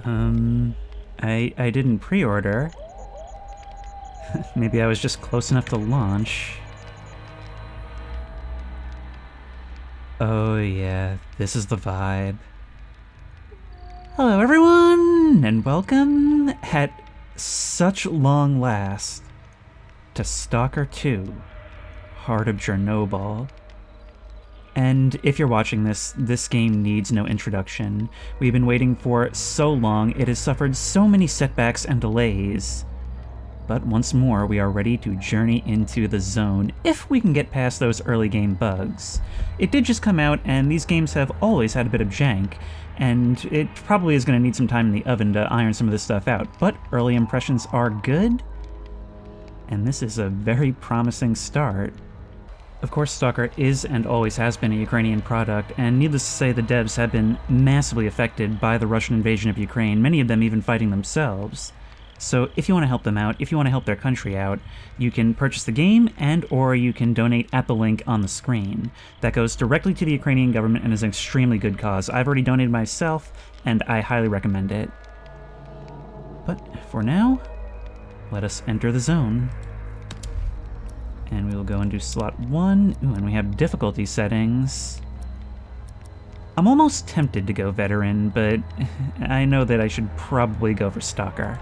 I didn't pre-order. Maybe I was just close enough to launch. Oh yeah, this is the vibe. Hello everyone, and welcome, at such long last, to S.T.A.L.K.E.R 2, Heart of Chernobyl. And if you're watching this game needs no introduction. We've been waiting for so long, it has suffered so many setbacks and delays. But once more, we are ready to journey into the zone, if we can get past those early game bugs. It did just come out, and these games have always had a bit of jank, and it probably is going to need some time in the oven to iron some of this stuff out, but early impressions are good, and this is a very promising start. Of course, S.T.A.L.K.E.R is and always has been a Ukrainian product, and needless to say, the devs have been massively affected by the Russian invasion of Ukraine, many of them even fighting themselves. So if you want to help them out, if you want to help their country out, you can purchase the game or you can donate at the link on the screen. That goes directly to the Ukrainian government and is an extremely good cause. I've already donated myself, and I highly recommend it. But for now, let us enter the zone. And we will go into slot 1. Ooh, and we have difficulty settings. I'm almost tempted to go veteran, but I know that I should probably go for S.T.A.L.K.E.R.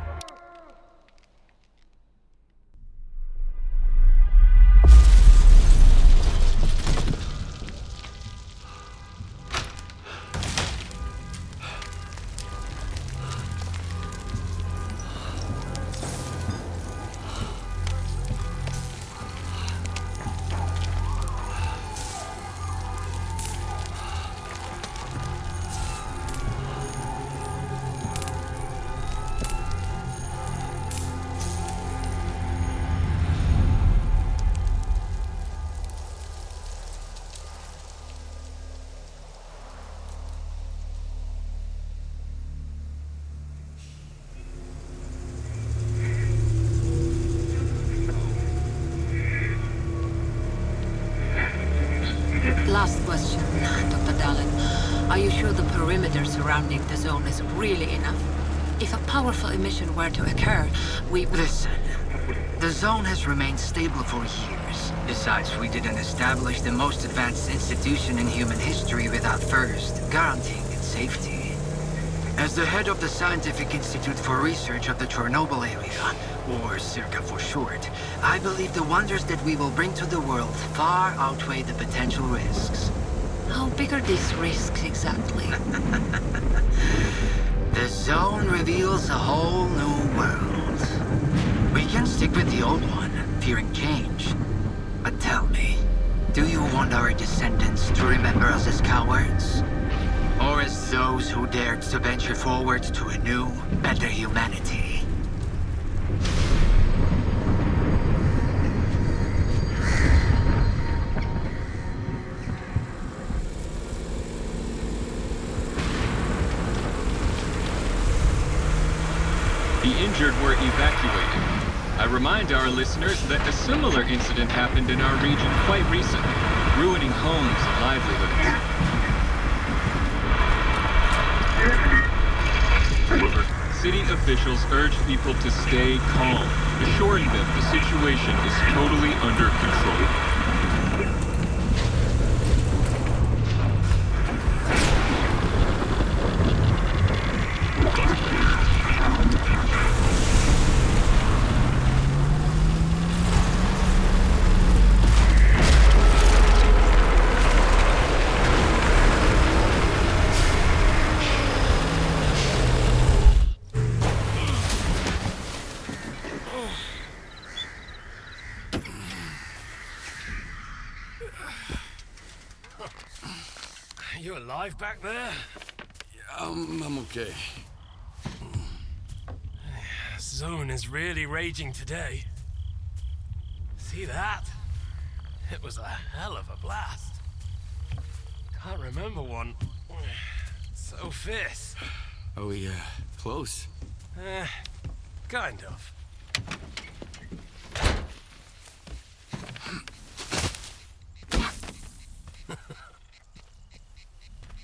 Last question, Dr. Dallin. Are you sure the perimeter surrounding the zone is really enough? If a powerful emission were to occur, Listen, the zone has remained stable for years. Besides, we didn't establish the most advanced institution in human history without first guaranteeing its safety. As the head of the Scientific Institute for Research of the Chernobyl area, or CIRCA for short, I believe the wonders that we will bring to the world far outweigh the potential risks. How big are these risks exactly? The zone reveals a whole new world. We can stick with the old one, fearing change. But tell me, do you want our descendants to remember us as cowards? Or as those who dared to venture forward to a new, better humanity? The injured were evacuated. I remind our listeners that a similar incident happened in our region quite recently, ruining homes and livelihoods. City officials urge people to stay calm, assuring them the situation is totally under control. You alive back there? Yeah, I'm okay. Zone is really raging today. See that? It was a hell of a blast. Can't remember one so fierce. Are we, close? Kind of.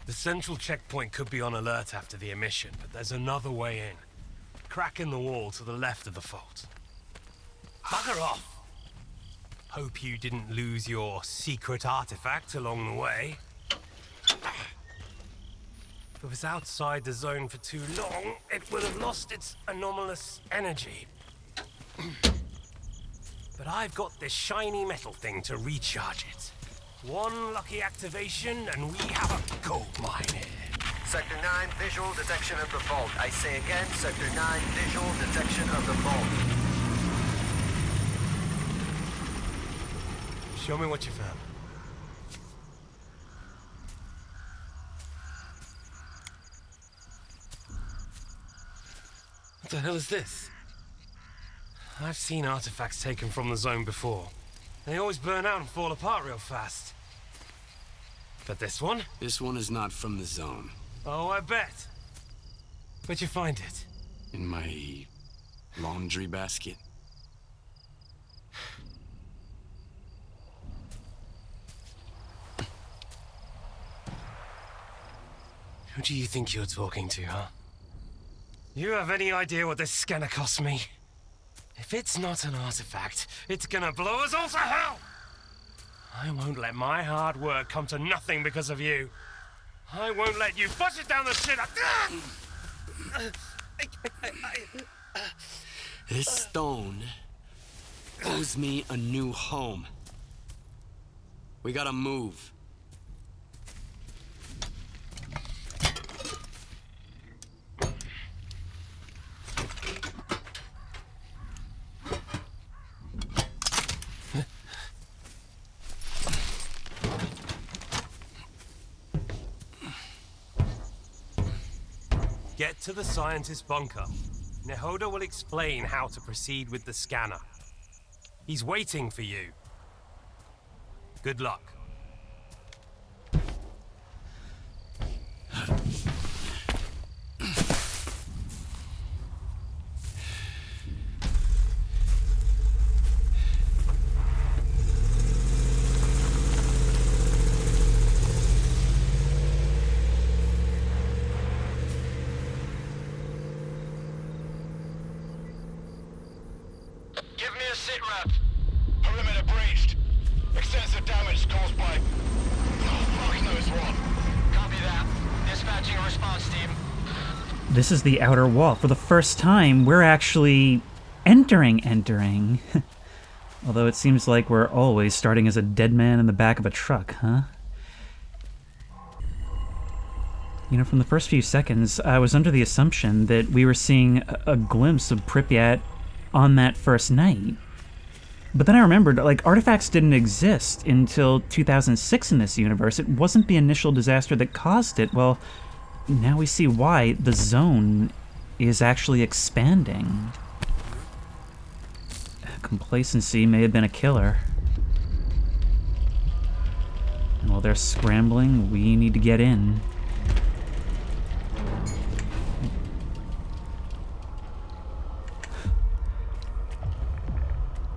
The central checkpoint could be on alert after the emission, but there's another way in. Crack in the wall to the left of the vault. Bugger off! Hope you didn't lose your secret artifact along the way. If it was outside the zone for too long, it would have lost its anomalous energy. But I've got this shiny metal thing to recharge it. One lucky activation and we have a gold mine here. Sector 9, visual detection of the vault. I say again, Sector 9, visual detection of the vault. Show me what you found. What the hell is this? I've seen artifacts taken from the zone before. They always burn out and fall apart real fast. But this one? This one is not from the zone. Oh, I bet. Where'd you find it? In my laundry basket. Who do you think you're talking to, huh? You have any idea what this scanner cost me? If it's not an artifact, it's gonna blow us all to hell! I won't let my hard work come to nothing because of you. I won't let you push it down the shit. This stone owes me a new home. We gotta move. Get to the scientist's bunker. Nehoda will explain how to proceed with the scanner. He's waiting for you. Good luck. Give me a sit rep. Perimeter breached. Extensive damage caused by... oh, fuck knows what. Copy that. Dispatching a response team. This is the outer wall. For the first time, we're actually entering. Although it seems like we're always starting as a dead man in the back of a truck, huh? You know, from the first few seconds, I was under the assumption that we were seeing a glimpse of Pripyat on that first night. But then I remembered, like, artifacts didn't exist until 2006 in this universe. It wasn't the initial disaster that caused it. Well, now we see why the zone is actually expanding. Complacency may have been a killer. And while they're scrambling, we need to get in.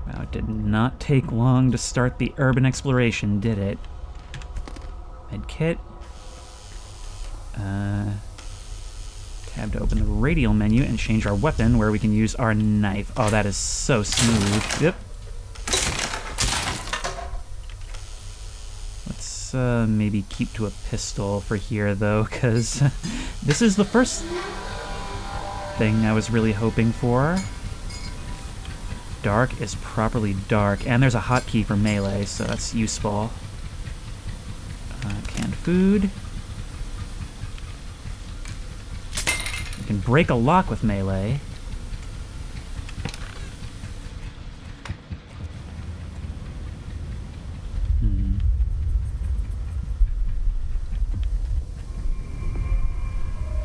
Wow, it did not take long to start the urban exploration, did it? Medkit. Tab to open the radial menu and change our weapon where we can use our knife. Oh, that is so smooth. Yep. Let's maybe keep to a pistol for here, though, because this is the first thing I was really hoping for. Dark is properly dark, and there's a hotkey for melee, so that's useful. Canned food. You can break a lock with melee.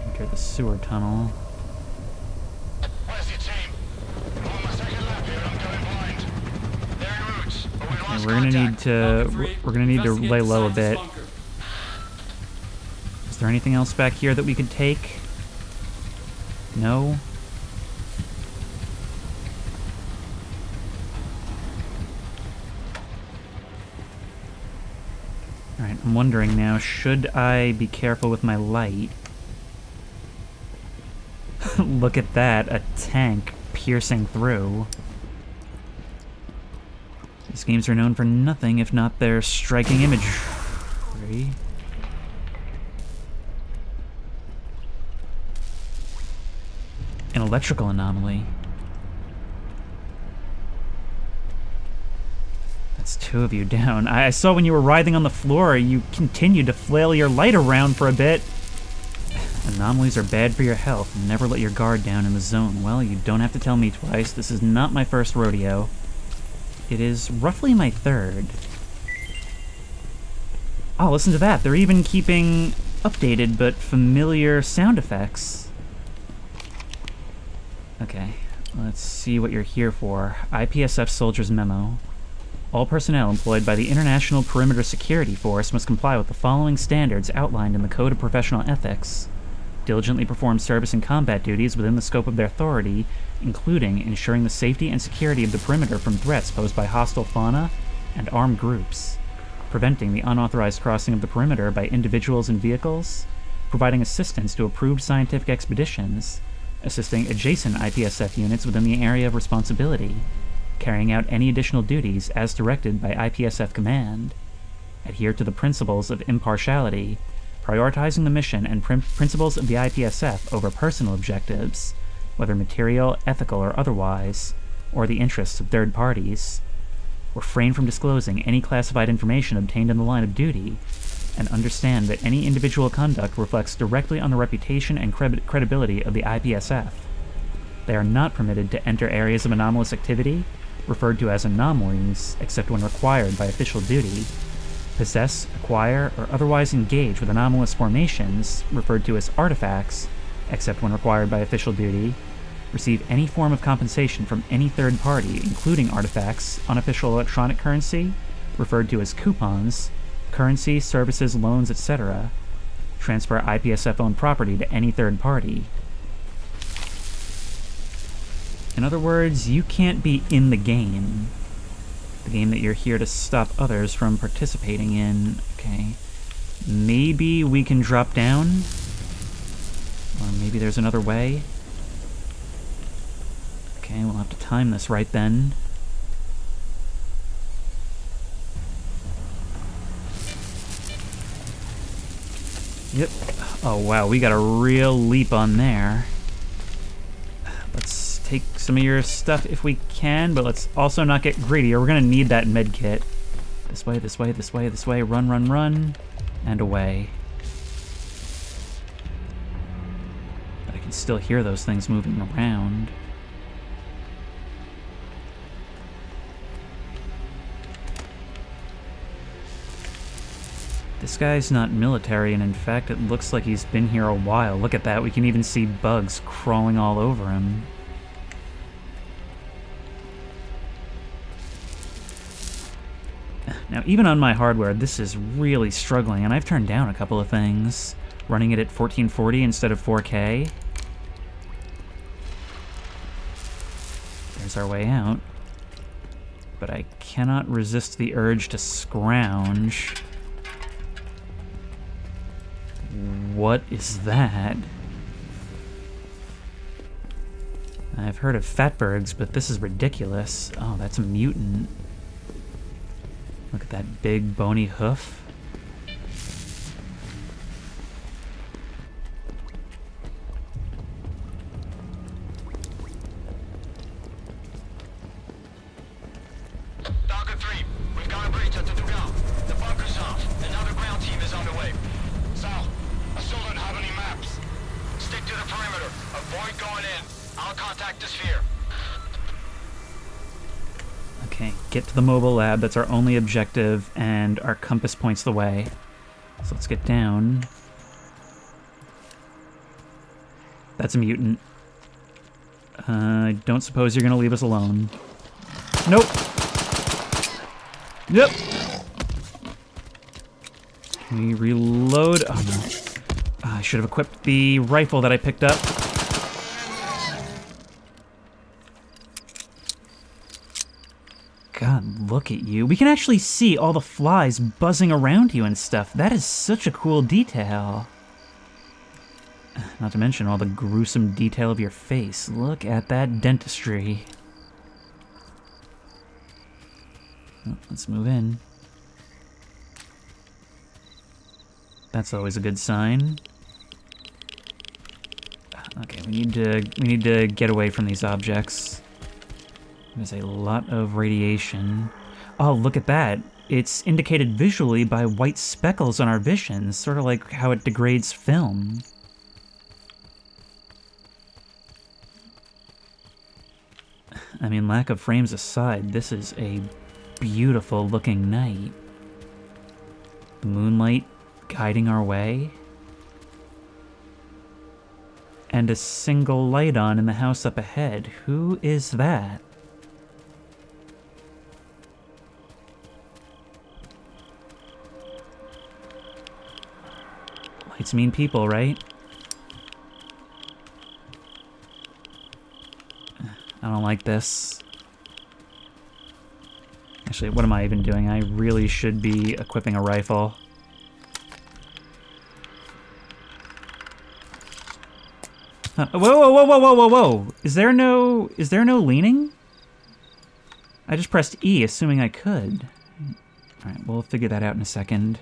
Enter the sewer tunnel. Where's your team? I'm on my second lap here and I'm going blind. They're en route, but we And lost we're gonna need contact. to lay low a bit. Is there anything else back here that we could take? No. Alright, I'm wondering now, should I be careful with my light? Look at that, a tank piercing through. These games are known for nothing if not their striking imagery. An electrical anomaly. That's two of you down. I saw when you were writhing on the floor, you continued to flail your light around for a bit. Anomalies are bad for your health. Never let your guard down in the zone. Well, you don't have to tell me twice. This is not my first rodeo. It is roughly my third. Oh, listen to that. They're even keeping updated but familiar sound effects. Okay, let's see what you're here for. IPSF Soldier's Memo. All personnel employed by the International Perimeter Security Force must comply with the following standards outlined in the Code of Professional Ethics. Diligently perform service and combat duties within the scope of their authority, including ensuring the safety and security of the perimeter from threats posed by hostile fauna and armed groups, preventing the unauthorized crossing of the perimeter by individuals and vehicles, providing assistance to approved scientific expeditions, assisting adjacent IPSF units within the area of responsibility, carrying out any additional duties as directed by IPSF Command, adhere to the principles of impartiality, prioritizing the mission and principles of the IPSF over personal objectives, whether material, ethical, or otherwise, or the interests of third parties, refrain from disclosing any classified information obtained in the line of duty, and understand that any individual conduct reflects directly on the reputation and credibility of the IPSF. They are not permitted to enter areas of anomalous activity, referred to as anomalies, except when required by official duty, possess, acquire, or otherwise engage with anomalous formations, referred to as artifacts, except when required by official duty, receive any form of compensation from any third party, including artifacts, unofficial electronic currency, referred to as coupons, currency, services, loans, etc., transfer IPSF-owned property to any third party. In other words, you can't be in the game that you're here to stop others from participating in. Okay. Maybe we can drop down? Or maybe there's another way? Okay, we'll have to time this right then. Yep. Oh wow, we got a real leap on there. Let's take some of your stuff if we can, but let's also not get greedy, or we're gonna need that med kit. This way, this way, this way, this way. Run, run, run. And away. But I can still hear those things moving around. This guy's not military, and in fact it looks like he's been here a while. Look at that, we can even see bugs crawling all over him. Now, even on my hardware, this is really struggling, and I've turned down a couple of things. Running it at 1440 instead of 4K. There's our way out. But I cannot resist the urge to scrounge. What is that? I've heard of fatbergs, but this is ridiculous. Oh, that's a mutant. Look at that big bony hoof. Docker 3, we've got a breach at the dugout. The bunker's off. Another ground team is on the way. Sal, I still don't have any maps. Stick to the perimeter. Avoid going in. I'll contact the sphere. Okay, get to the mobile lab. That's our only objective, and our compass points the way. So let's get down. That's a mutant. I don't suppose you're gonna leave us alone. Nope. Yep. Can we reload? Oh no. I should have equipped the rifle that I picked up. God, look at you. We can actually see all the flies buzzing around you and stuff. That is such a cool detail. Not to mention all the gruesome detail of your face. Look at that dentistry. Oh, let's move in. That's always a good sign. Okay, we need to get away from these objects. There's a lot of radiation. Oh, look at that. It's indicated visually by white speckles on our vision, sort of like how it degrades film. I mean, lack of frames aside, this is a beautiful looking night. The moonlight guiding our way. And a single light on in the house up ahead. Who is that? Lights mean people, right? I don't like this. Actually, what am I even doing? I really should be equipping a rifle. Whoa, whoa, whoa, whoa, whoa, whoa, whoa! Is there no leaning? I just pressed E, assuming I could. Alright, we'll figure that out in a second.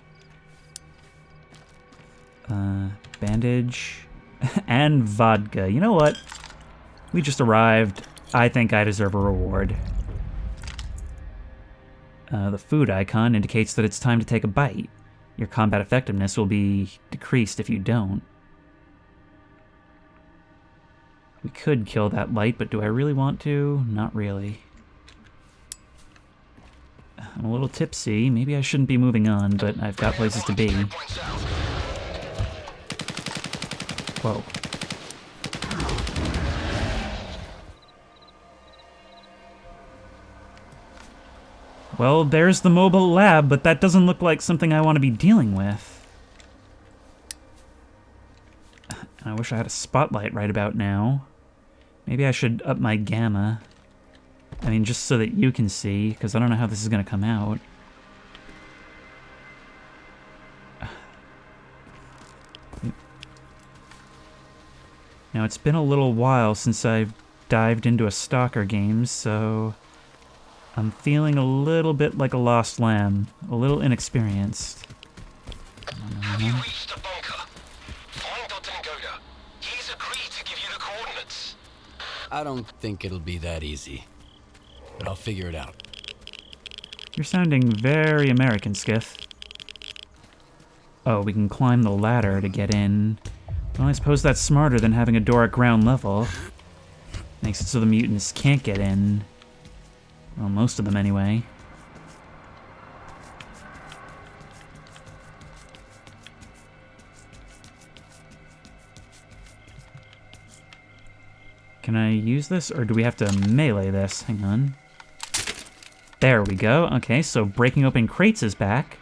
Bandage. And vodka. You know what? We just arrived. I think I deserve a reward. The food icon indicates that it's time to take a bite. Your combat effectiveness will be decreased if you don't. We could kill that light, but do I really want to? Not really. I'm a little tipsy. Maybe I shouldn't be moving on, but I've got places to be. Whoa. Well, there's the mobile lab, but that doesn't look like something I want to be dealing with. I wish I had a spotlight right about now. Maybe I should up my gamma. I mean, just so that you can see, because I don't know how this is going to come out. Now, it's been a little while since I've dived into a S.T.A.L.K.E.R game, so I'm feeling a little bit like a lost lamb, a little inexperienced. Have you reached the bunker? Find Dr. Nehoda. He's agreed to give you the coordinates. I don't think it'll be that easy, but I'll figure it out. You're sounding very American, Skiff. Oh, we can climb the ladder to get in. Well, I suppose that's smarter than having a door at ground level. Makes it so the mutants can't get in. Well, most of them anyway. Can I use this, or do we have to melee this? Hang on. There we go. Okay, so breaking open crates is back.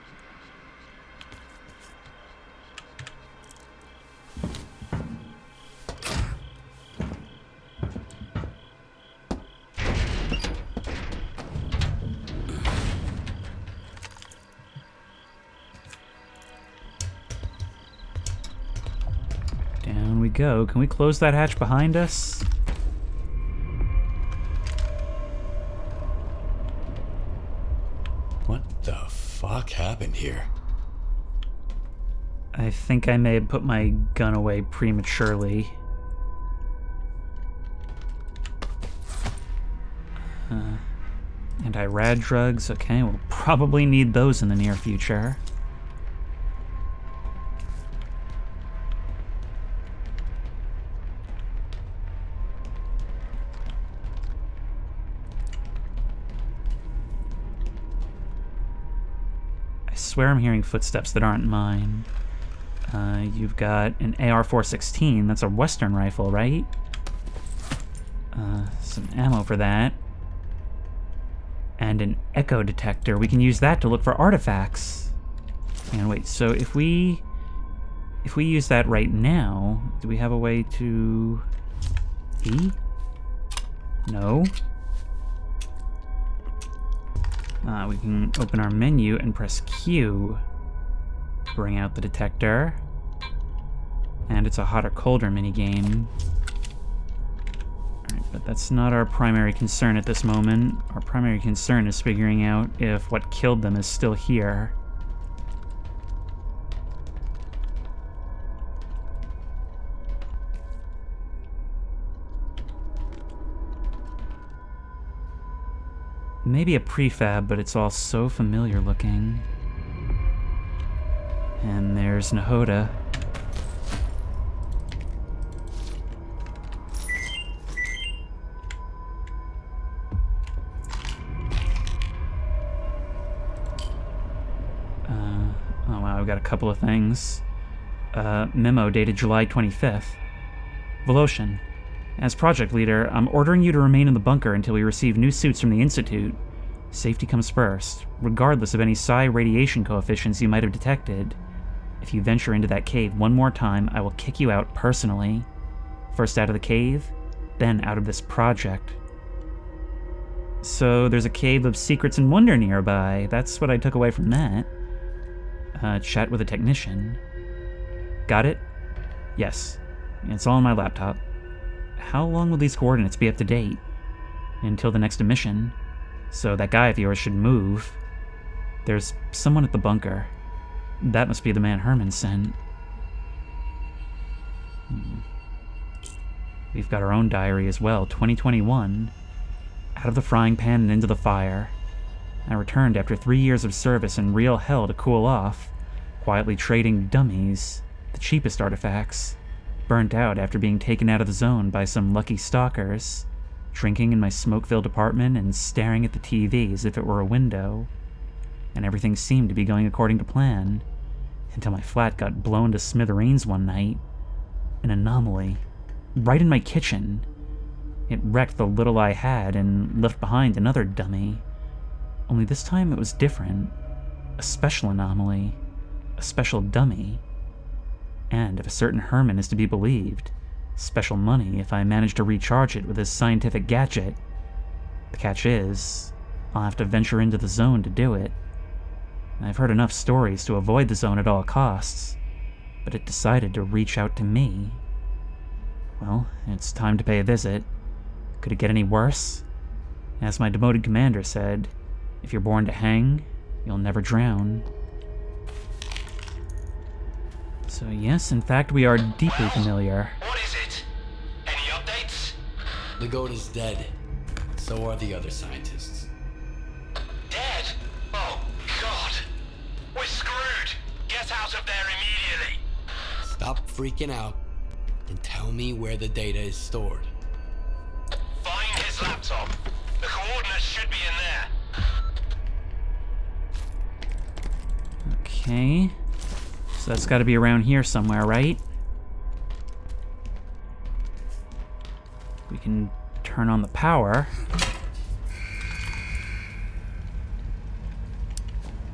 Down we go. Can we close that hatch behind us? What the fuck happened here? I think I may have put my gun away prematurely. Anti-rad drugs. Okay, we'll probably need those in the near future. I swear I'm hearing footsteps that aren't mine. You've got an AR-416. That's a Western rifle, right? Some ammo for that. And an echo detector. We can use that to look for artifacts. And wait, so if we use that right now, do we have a way to... E? No. We can open our menu and press Q. Bring out the detector. And it's a hotter, colder minigame. Alright, but that's not our primary concern at this moment. Our primary concern is figuring out if what killed them is still here. Maybe a prefab, but it's all so familiar looking. And there's Nehoda. Oh wow, I've got a couple of things. Memo dated July 25th. Voloshin. As project leader, I'm ordering you to remain in the bunker until we receive new suits from the Institute. Safety comes first, regardless of any psi radiation coefficients you might have detected. If you venture into that cave one more time, I will kick you out personally. First out of the cave, then out of this project. So there's a cave of secrets and wonder nearby. That's what I took away from that. Chat with a technician. Got it? Yes. It's all on my laptop. How long will these coordinates be up to date? Until the next emission. So that guy of yours should move. There's someone at the bunker. That must be the man Herman sent. We've got our own diary as well, 2021. Out of the frying pan and into the fire. I returned after 3 years of service in real hell to cool off, quietly trading dummies, the cheapest artifacts. Burnt out after being taken out of the zone by some lucky stalkers, drinking in my smoke-filled apartment and staring at the TV as if it were a window. And everything seemed to be going according to plan, until my flat got blown to smithereens one night. An anomaly, right in my kitchen. It wrecked the little I had and left behind another dummy. Only this time it was different. A special anomaly. A special dummy. And if a certain Herman is to be believed, special money if I manage to recharge it with his scientific gadget. The catch is, I'll have to venture into the zone to do it. I've heard enough stories to avoid the zone at all costs, but it decided to reach out to me. Well, it's time to pay a visit. Could it get any worse? As my demoted commander said, if you're born to hang, you'll never drown. So yes, in fact, we are deeply familiar. What is it? Any updates? Nehoda's dead. So are the other scientists. Dead? Oh, God. We're screwed. Get out of there immediately. Stop freaking out and tell me where the data is stored. Find his laptop. The coordinates should be in there. Okay. So that's got to be around here somewhere, right? We can turn on the power.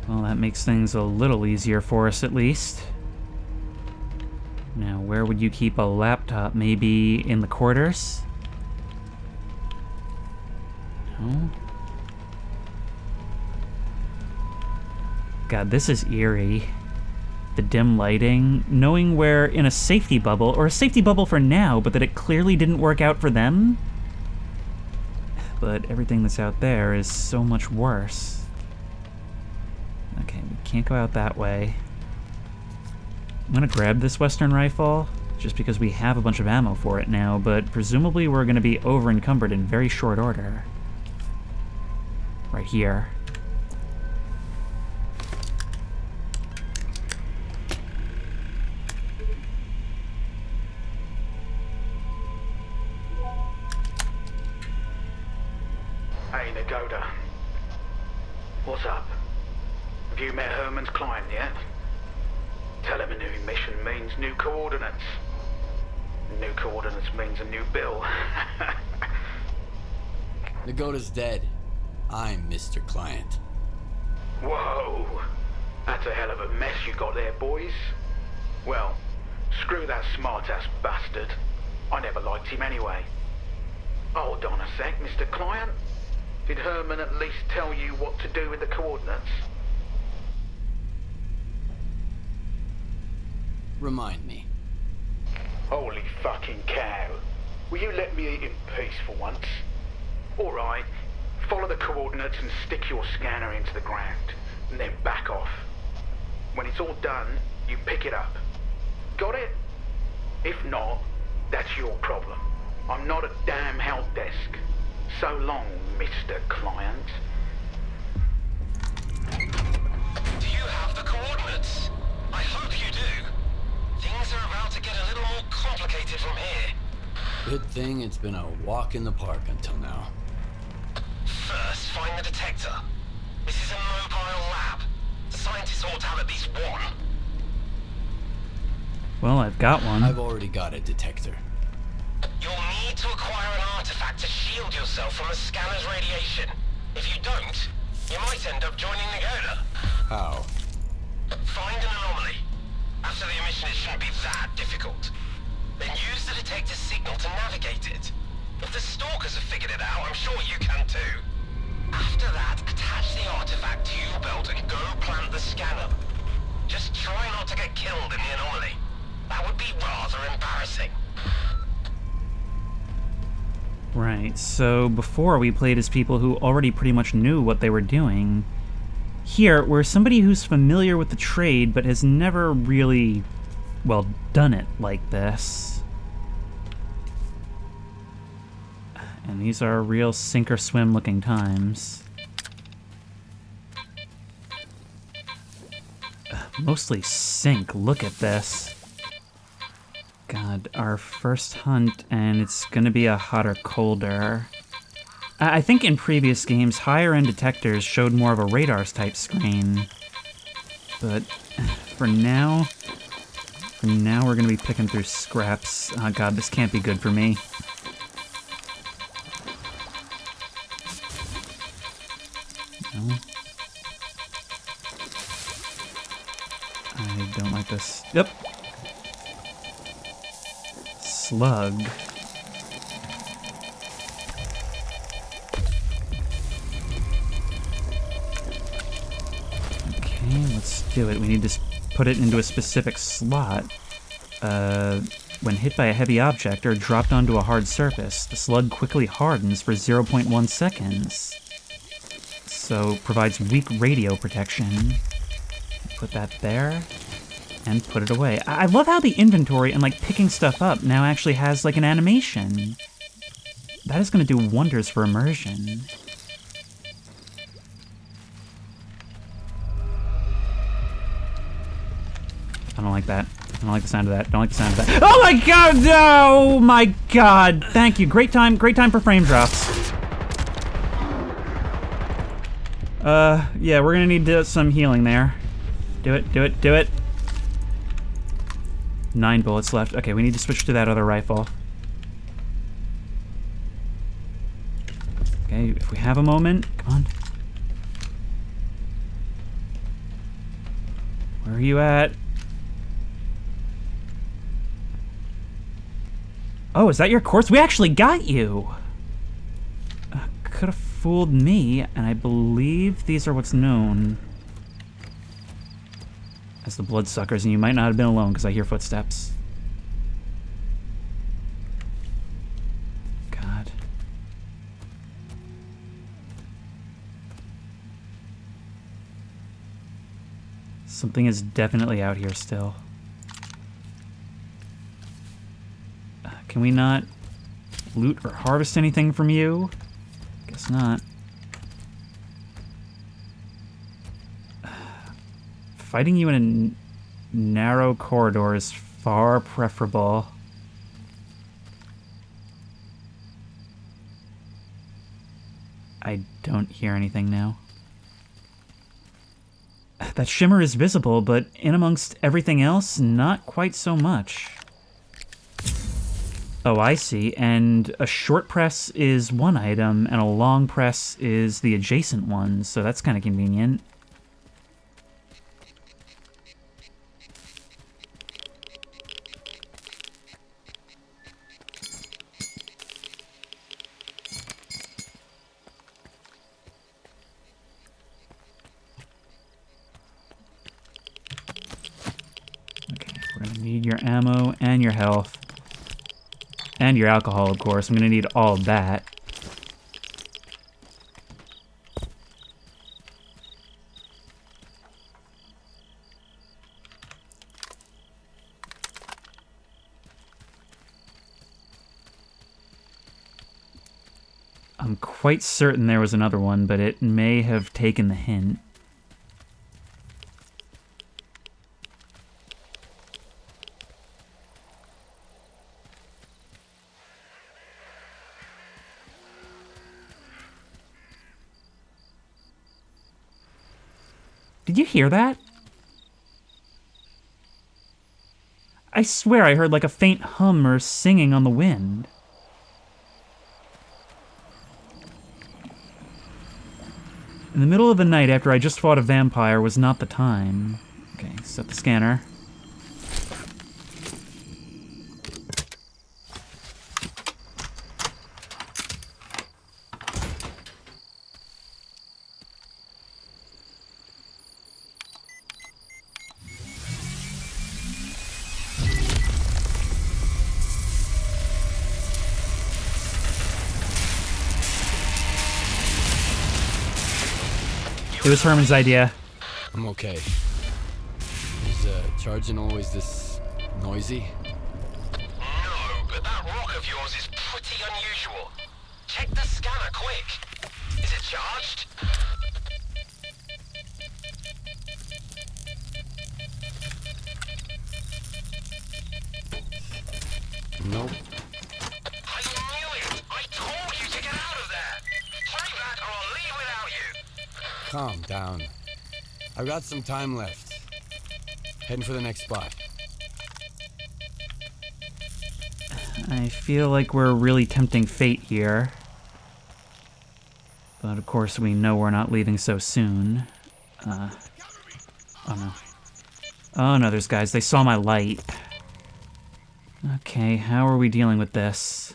Well, that makes things a little easier for us at least. Now, where would you keep a laptop? Maybe in the quarters? No? God, this is eerie. The dim lighting, knowing we're in a safety bubble, or a safety bubble for now, but that it clearly didn't work out for them. But everything that's out there is so much worse. Okay, we can't go out that way. I'm gonna grab this Western rifle, just because we have a bunch of ammo for it now, but presumably we're gonna be over-encumbered in very short order. Right here. Hey, Nehoda. What's up? Have you met Herman's client yet? Tell him a new mission means new coordinates. New coordinates means a new bill. Nehoda's dead. I'm Mr. Client. Whoa! That's a hell of a mess you got there, boys. Well, screw that smart-ass bastard. I never liked him anyway. Hold on a sec, Mr. Client. Did Herman at least tell you what to do with the coordinates? Remind me. Holy fucking cow. Will you let me eat in peace for once? Alright, follow the coordinates and stick your scanner into the ground, and then back off. When it's all done, you pick it up. Got it? If not, that's your problem. I'm not a damn help desk. So long, Mr. Client. Do you have the coordinates? I hope you do. Things are about to get a little more complicated from here. Good thing it's been a walk in the park until now. First, find the detector. This is a mobile lab. The scientists ought to have at least one. Well, I've got one. I've already got a detector. You'll need to acquire an artifact to shield yourself from the scanner's radiation. If you don't, you might end up joining Nehoda. How? Find an anomaly. After the emission, it shouldn't be that difficult. Then use the detector's signal to navigate it. If the stalkers have figured it out, I'm sure you can too. After that, attach the artifact to your belt and go plant the scanner. Just try not to get killed in the anomaly. That would be rather embarrassing. Right, so before we played as people who already pretty much knew what they were doing. Here, we're somebody who's familiar with the trade but has never really, well, done it like this. And these are real sink or swim looking times. Mostly sink, look at this. God, our first hunt, and it's gonna be a hot or colder. I think in previous games, higher-end detectors showed more of a radars type screen. But for now we're gonna be picking through scraps. Oh god, this can't be good for me. No. I don't like this. Yep. Slug. Okay, let's do it. We need to put it into a specific slot. When hit by a heavy object or dropped onto a hard surface, the slug quickly hardens for 0.1 seconds. So, provides weak radio protection. Put that there. And put it away. I love how the inventory and, like, picking stuff up now actually has, like, an animation. That is going to do wonders for immersion. I don't like that. I don't like the sound of that. Don't like the sound of that. Oh my god! Oh my god! Thank you. Great time for frame drops. Yeah, we're gonna need some healing there. Do it, do it, do it. 9 bullets left. Okay, we need to switch to that other rifle. Okay, if we have a moment. Come on. Where are you at? Oh, is that your course? We actually got you! Could have fooled me, and I believe these are what's known as the bloodsuckers, and you might not have been alone because I hear footsteps. God. Something is definitely out here still. Can we not loot or harvest anything from you? Guess not. Fighting you in a narrow corridor is far preferable. I don't hear anything now. That shimmer is visible, but in amongst everything else, not quite so much. Oh, I see. And a short press is one item, and a long press is the adjacent one, so that's kind of convenient. ammo and your health. And your alcohol, of course. I'm gonna need all of that. I'm quite certain there was another one, but it may have taken the hint. Did you hear that? I swear I heard like a faint hum or singing on the wind. In the middle of the night after I just fought a vampire was not the time. Okay, set the scanner. It was Herman's idea. I'm okay. Is charging always this noisy? No, but that rock of yours is pretty unusual. Check the scanner quick. Is it charged? Nope. I knew it! I told you to get out of there! Hurry back or I'll leave without you! Calm down. I've got some time left. Heading for the next spot. I feel like we're really tempting fate here. But of course we know we're not leaving so soon. Oh no. Oh no, there's guys. They saw my light. Okay, how are we dealing with this?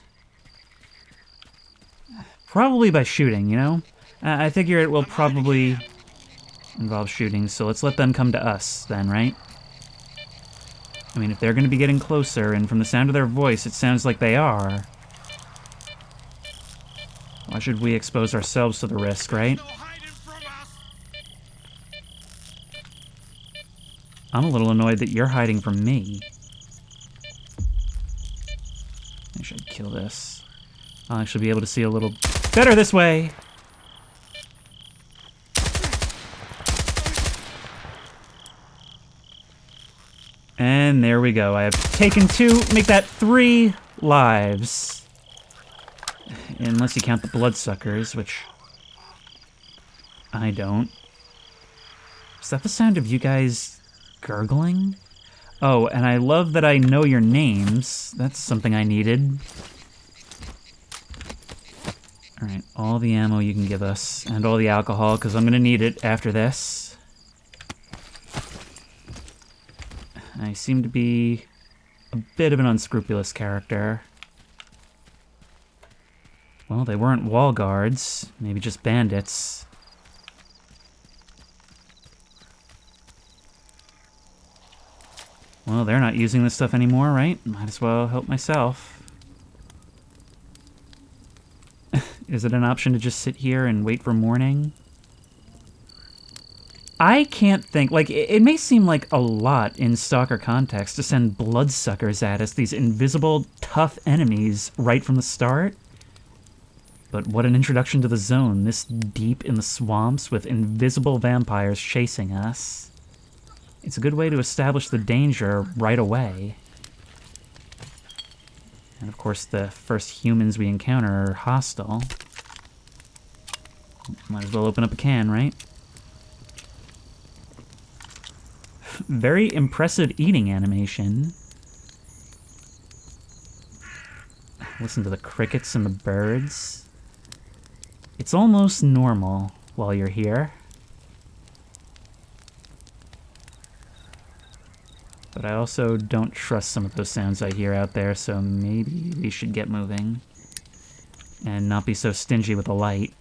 Probably by shooting, you know? I figure it will probably involve shooting, so let's let them come to us then, right? I mean, if they're going to be getting closer, and from the sound of their voice, it sounds like they are, why should we expose ourselves to the risk, right? I'm a little annoyed that you're hiding from me. I should kill this. I'll actually be able to see a little better this way! And there we go. I have taken 2, make that 3 lives. Unless you count the bloodsuckers, which I don't. Is that the sound of you guys gurgling? Oh, and I love that I know your names. That's something I needed. Alright, all the ammo you can give us, and all the alcohol, because I'm going to need it after this. I seem to be a bit of an unscrupulous character. Well, they weren't wall guards, maybe just bandits. Well, they're not using this stuff anymore, right? Might as well help myself. Is it an option to just sit here and wait for morning? I can't think, like, it may seem like a lot in Stalker context to send bloodsuckers at us, these invisible, tough enemies, right from the start. But what an introduction to the zone, this deep in the swamps with invisible vampires chasing us. It's a good way to establish the danger right away. And of course, the first humans we encounter are hostile. Might as well open up a can, right? Very impressive eating animation. Listen to the crickets and the birds. It's almost normal while you're here. But I also don't trust some of those sounds I hear out there, so maybe we should get moving. And not be so stingy with the light.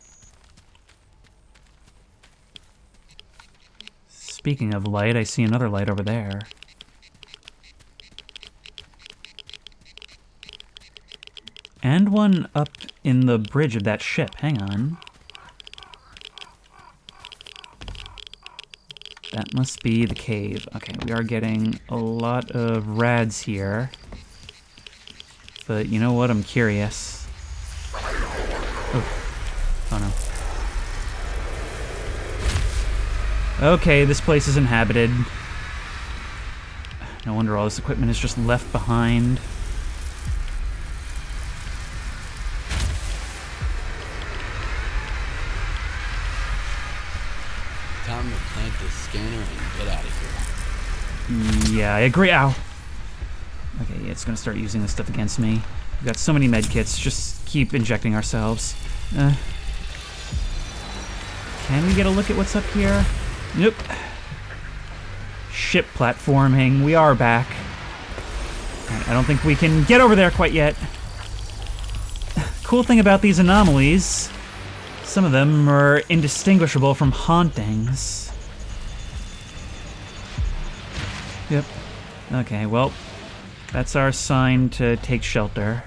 Speaking of light, I see another light over there. And one up in the bridge of that ship. Hang on. That must be the cave. Okay, we are getting a lot of rads here. But you know what? I'm curious. Oh no. Okay, this place is inhabited. No wonder all this equipment is just left behind. Time to plant this scanner and get out of here. Yeah, I agree. Ow. Okay, yeah, it's gonna start using this stuff against me. We've got so many med kits. Just keep injecting ourselves. Can we get a look at what's up here? Nope. Ship platforming. We are back. I don't think we can get over there quite yet. Cool thing about these anomalies, some of them are indistinguishable from hauntings. Yep. Okay, well, that's our sign to take shelter.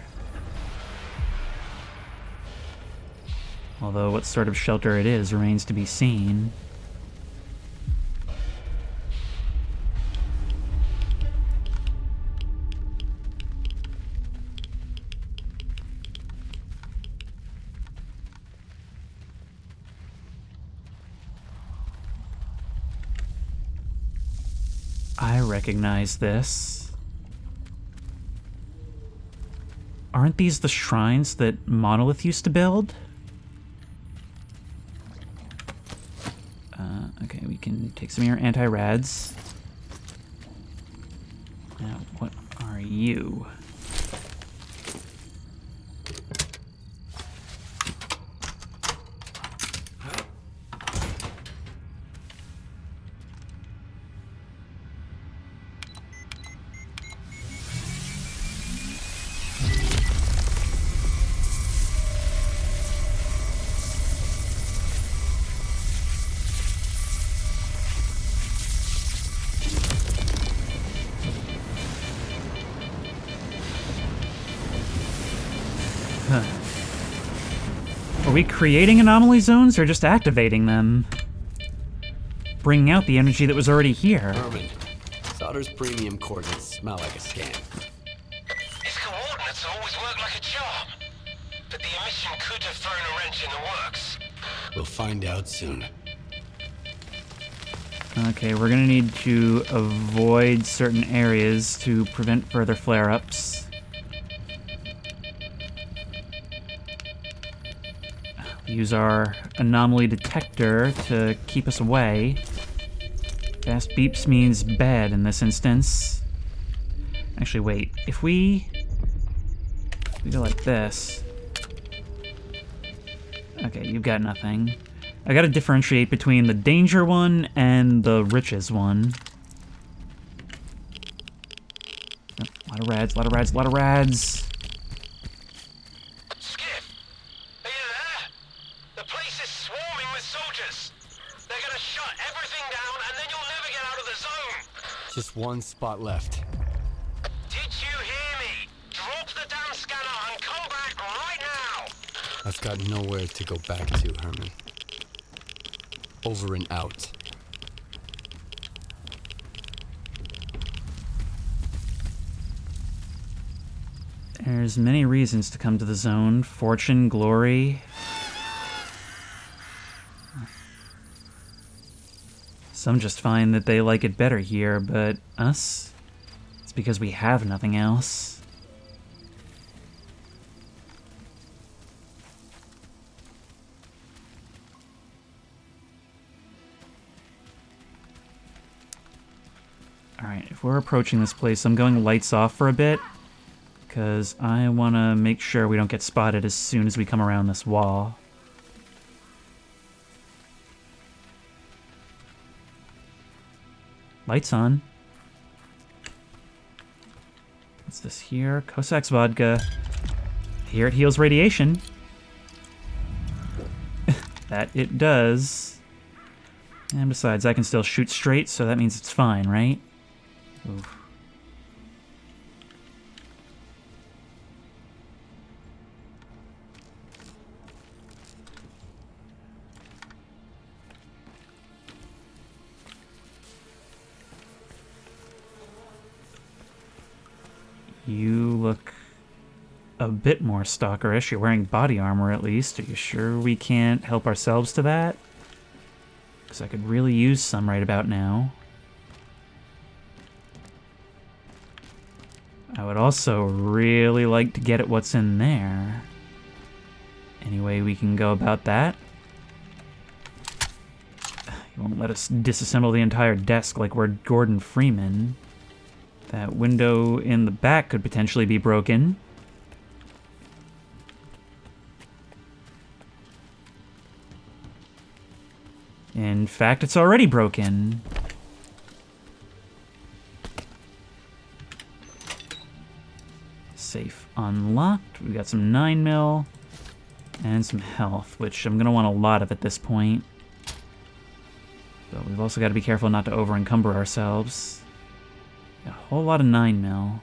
Although what sort of shelter it is remains to be seen. I recognize this. Aren't these the shrines that Monolith used to build? Okay, we can take some of your anti-rads. Now, what are you? Are we creating anomaly zones or just activating them? Bringing out the energy that was already here. Herman, Solder's premium coordinates smell like a scam. His coordinates always work like a charm. But the emission could have thrown a wrench in the works. We'll find out soon. Okay, we're gonna need to avoid certain areas to prevent further flare-ups. Use our anomaly detector to keep us away. Fast beeps means bad in this instance. Actually, wait. If we go like this. Okay, you've got nothing. I gotta differentiate between the danger one and the riches one. Oh, a lot of rads, a lot of rads, a lot of rads. Just one spot left. Did you hear me? Drop the damn scanner and come back right now! I've got nowhere to go back to, Herman. Over and out. There's many reasons to come to the zone. Fortune, glory. Some just find that they like it better here, but us? It's because we have nothing else. Alright, if we're approaching this place, I'm going lights off for a bit, because I want to make sure we don't get spotted as soon as we come around this wall. Lights on. What's this here? Cossacks vodka. Here it heals radiation. That it does. And besides, I can still shoot straight, so that means it's fine, right? Oof. a bit more stalkerish. You're wearing body armor at least. Are you sure we can't help ourselves to that? Because I could really use some right about now. I would also really like to get at what's in there. Any way we can go about that? You won't let us disassemble the entire desk like we're Gordon Freeman. That window in the back could potentially be broken. In fact, it's already broken. Safe unlocked. We got some 9mm and some health, which I'm gonna want a lot of at this point. But we've also got to be careful not to over-encumber ourselves. Got a whole lot of 9mm.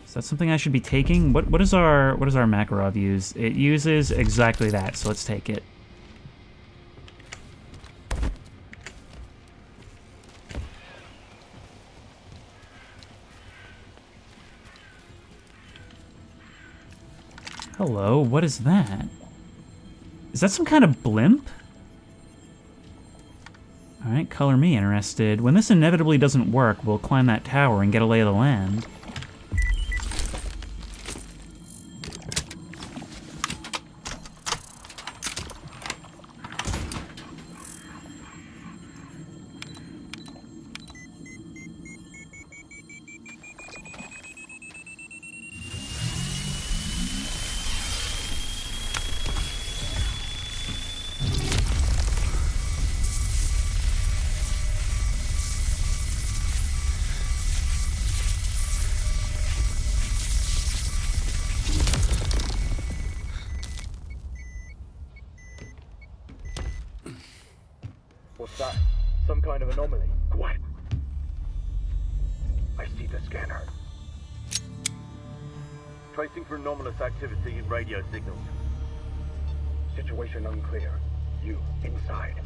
Is that something I should be taking? What does our Makarov use? It uses exactly that, so let's take it. Hello, what is that? Is that some kind of blimp? Alright, color me interested. When this inevitably doesn't work, we'll climb that tower and get a lay of the land. What's that? Some kind of anomaly. Quiet. I see the scanner. Tracing for anomalous activity in radio signals. Situation unclear. You, inside.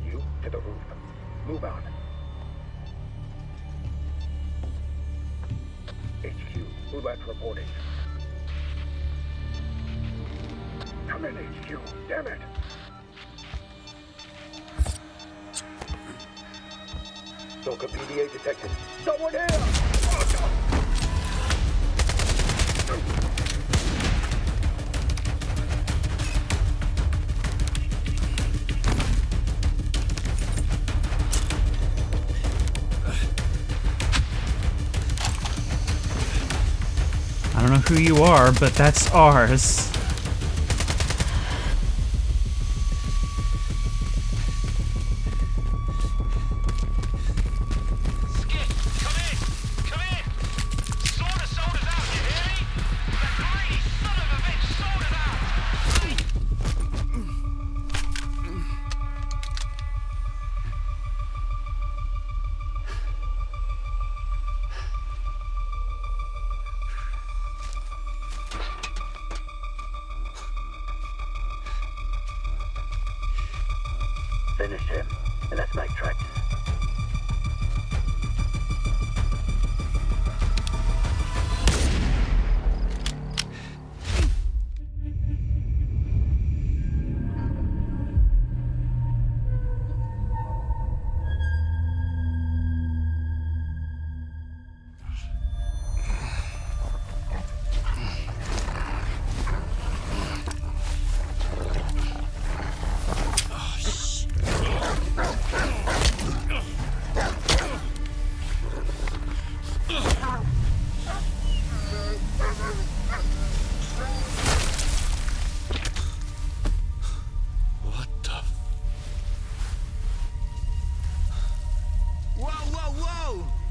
You, to the roof. Move out. HQ, roulette reporting. Come in, HQ. Damn it. S.T.A.L.K.E.R PDA detected. Someone here! I don't know who you are, but that's ours. Finish him, and let's make tracks.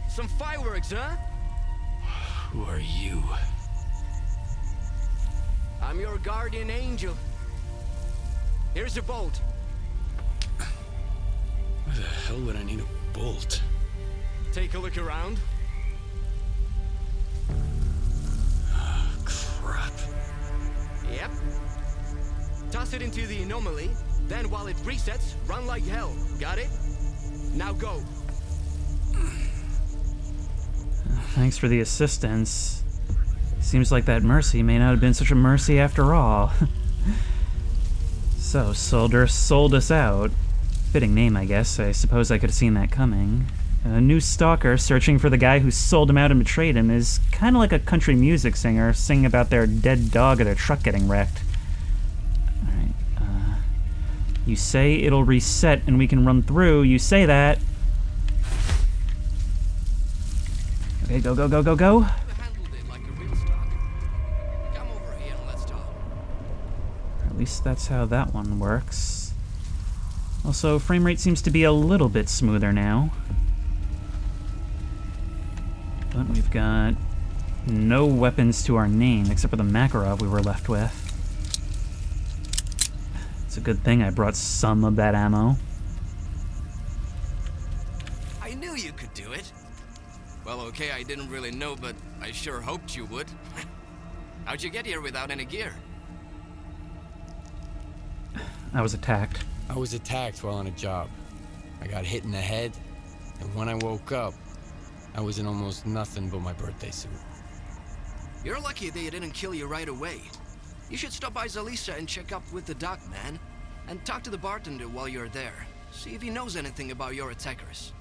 Some fireworks, huh? Who are you? I'm your guardian angel. Here's a bolt. Why the hell would I need a bolt? Take a look around. Oh, crap. Yep. Toss it into the anomaly, then while it resets, run like hell. Got it? Now go. Thanks for the assistance. Seems like that mercy may not have been such a mercy after all. So, Solder sold us out. Fitting name, I guess. I suppose I could have seen that coming. A new stalker searching for the guy who sold him out and betrayed him is kind of like a country music singer singing about their dead dog or their truck getting wrecked. Alright, you say it'll reset and we can run through. You say that. Okay, go, go, go, go, go. Or at least that's how that one works. Also, frame rate seems to be a little bit smoother now. But we've got no weapons to our name except for the Makarov we were left with. It's a good thing I brought some of that ammo. I knew you could do it. Well, okay, I didn't really know, but I sure hoped you would. How'd you get here without any gear? I was attacked. I was attacked while on a job. I got hit in the head, and when I woke up, I was in almost nothing but my birthday suit. You're lucky they didn't kill you right away. You should stop by Zalissya and check up with the doc, man. And talk to the bartender while you're there. See if he knows anything about your attackers.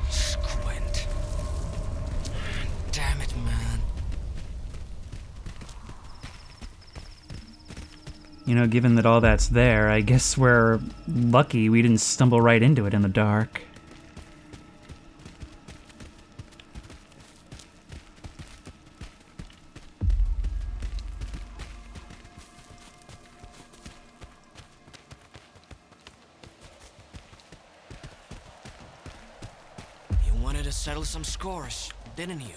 Squint. Damn it, man. You know, given that all that's there, I guess we're lucky we didn't stumble right into it in the dark. Settle some scores, didn't you?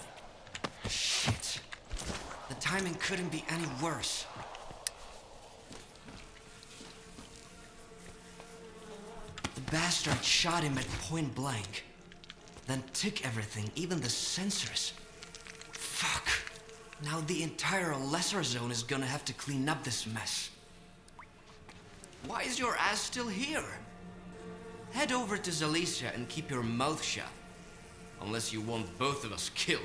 Shit. The timing couldn't be any worse. The bastard shot him at point blank. Then took everything, even the sensors. Fuck. Now the entire lesser zone is gonna have to clean up this mess. Why is your ass still here? Head over to Zalissya and keep your mouth shut. Unless you want both of us killed.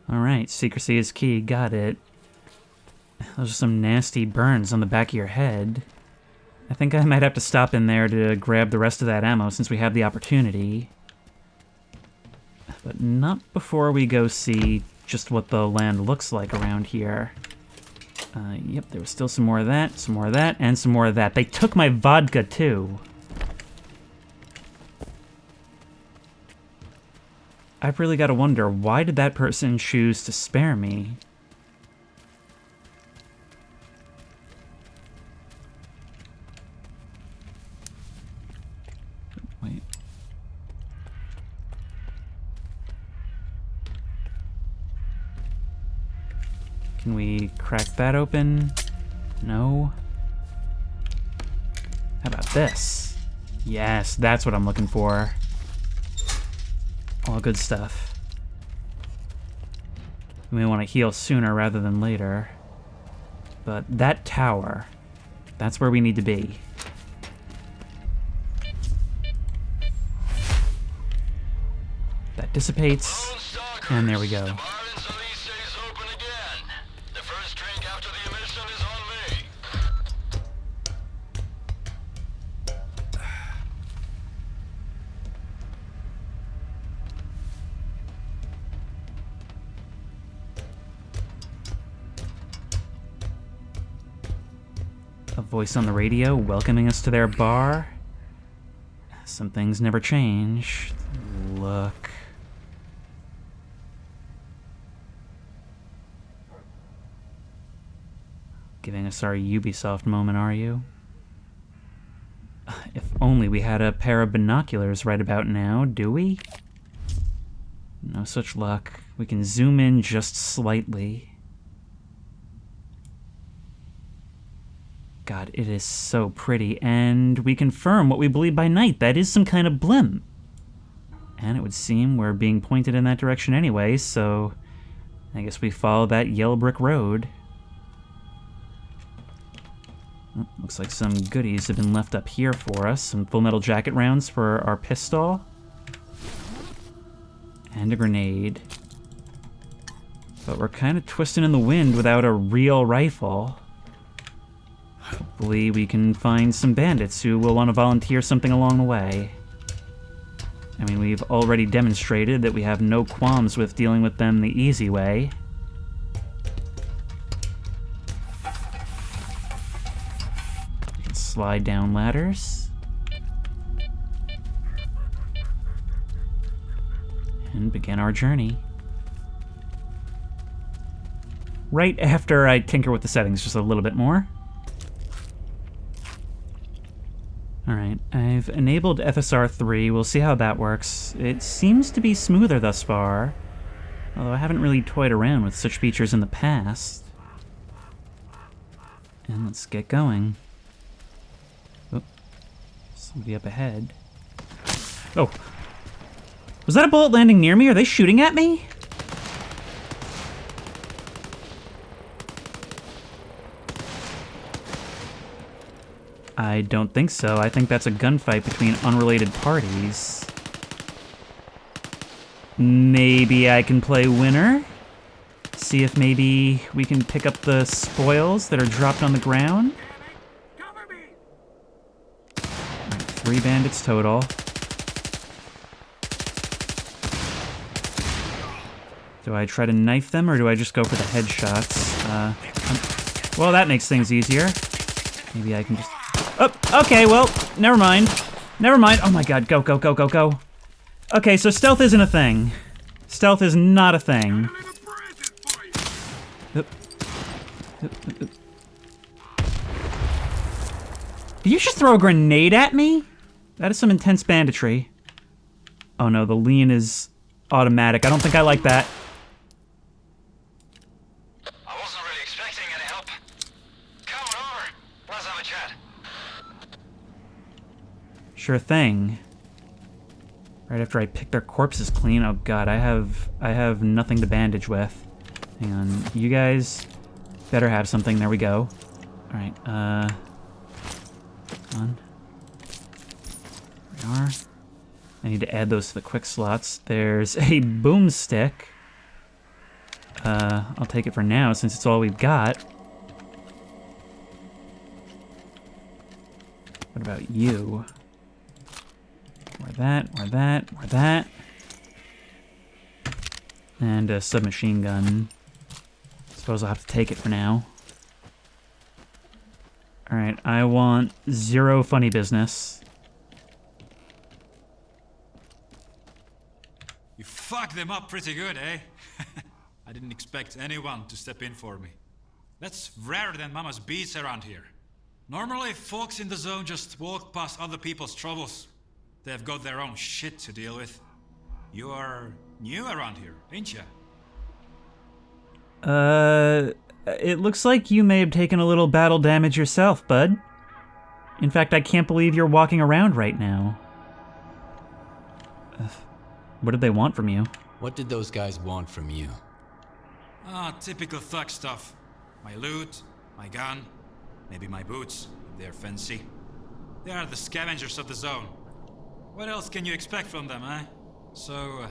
Alright, secrecy is key, got it. Those are some nasty burns on the back of your head. I think I might have to stop in there to grab the rest of that ammo since we have the opportunity. But not before we go see just what the land looks like around here. Yep, there was still some more of that, and some more of that. They took my vodka, too. I've really got to wonder, why did that person choose to spare me? Wait. Can we crack that open? No. How about this? Yes, that's what I'm looking for. All good stuff. We may want to heal sooner rather than later. But that tower, that's where we need to be. That dissipates, and there we go. A voice on the radio welcoming us to their bar. Some things never change. Look. Giving us our Ubisoft moment, are you? If only we had a pair of binoculars right about now, do we? No such luck. We can zoom in just slightly. God, it is so pretty, and we confirm what we believe by night. That is some kind of blimp. And it would seem we're being pointed in that direction anyway, so I guess we follow that yellow brick road. Oh, looks like some goodies have been left up here for us. Some full metal jacket rounds for our pistol. And a grenade. But we're kind of twisting in the wind without a real rifle. Hopefully we can find some bandits who will want to volunteer something along the way. I mean, we've already demonstrated that we have no qualms with dealing with them the easy way. We can slide down ladders. And begin our journey. Right after I tinker with the settings just a little bit more. Alright, I've enabled FSR 3. We'll see how that works. It seems to be smoother thus far, although I haven't really toyed around with such features in the past. And let's get going. Oh, somebody up ahead. Oh! Was that a bullet landing near me? Are they shooting at me? I don't think so. I think that's a gunfight between unrelated parties. Maybe I can play winner? See if maybe we can pick up the spoils that are dropped on the ground? Alright, 3 bandits total. Do I try to knife them, or do I just go for the headshots? Well, that makes things easier. Maybe I can just... Oh, okay, well, never mind. Never mind. Oh my god, go, go, go, go, go. Okay, so stealth isn't a thing. Stealth is not a thing. Did you just throw a grenade at me? That is some intense banditry. Oh no, the lean is automatic. I don't think I like that. Sure thing. Right after I pick their corpses clean. Oh god, I have nothing to bandage with. Hang on. You guys better have something. There we go. Alright, come on. There we are. I need to add those to the quick slots. There's a boomstick. I'll take it for now since it's all we've got. What about you? More that, more that, more that. And a submachine gun. Suppose I'll have to take it for now. Alright, I want 0 funny business. You fucked them up pretty good, eh? I didn't expect anyone to step in for me. That's rarer than Mama's beats around here. Normally, folks in the zone just walk past other people's troubles. They've got their own shit to deal with. You are new around here, ain't ya? It looks like you may have taken a little battle damage yourself, bud. In fact, I can't believe you're walking around right now. What did they want from you? What did those guys want from you? Ah, typical thug stuff. My loot, my gun, maybe my boots, if they're fancy. They are the scavengers of the zone. What else can you expect from them, eh? So,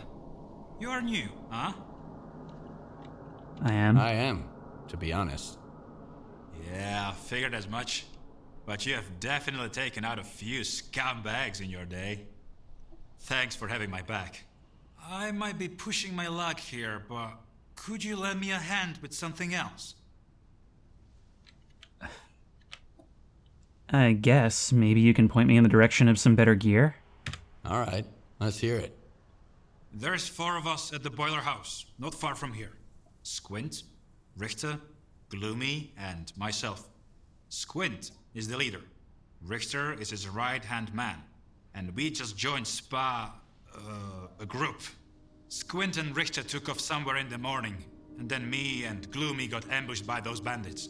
you are new, huh? I am. I am, to be honest. Yeah, I figured as much. But you have definitely taken out a few scumbags in your day. Thanks for having my back. I might be pushing my luck here, but could you lend me a hand with something else? I guess maybe you can point me in the direction of some better gear. All right, let's hear it. There's 4 of us at the boiler house, not far from here. Squint, Richter, Gloomy, and myself. Squint is the leader. Richter is his right-hand man. And we just joined a group. Squint and Richter took off somewhere in the morning, and then me and Gloomy got ambushed by those bandits.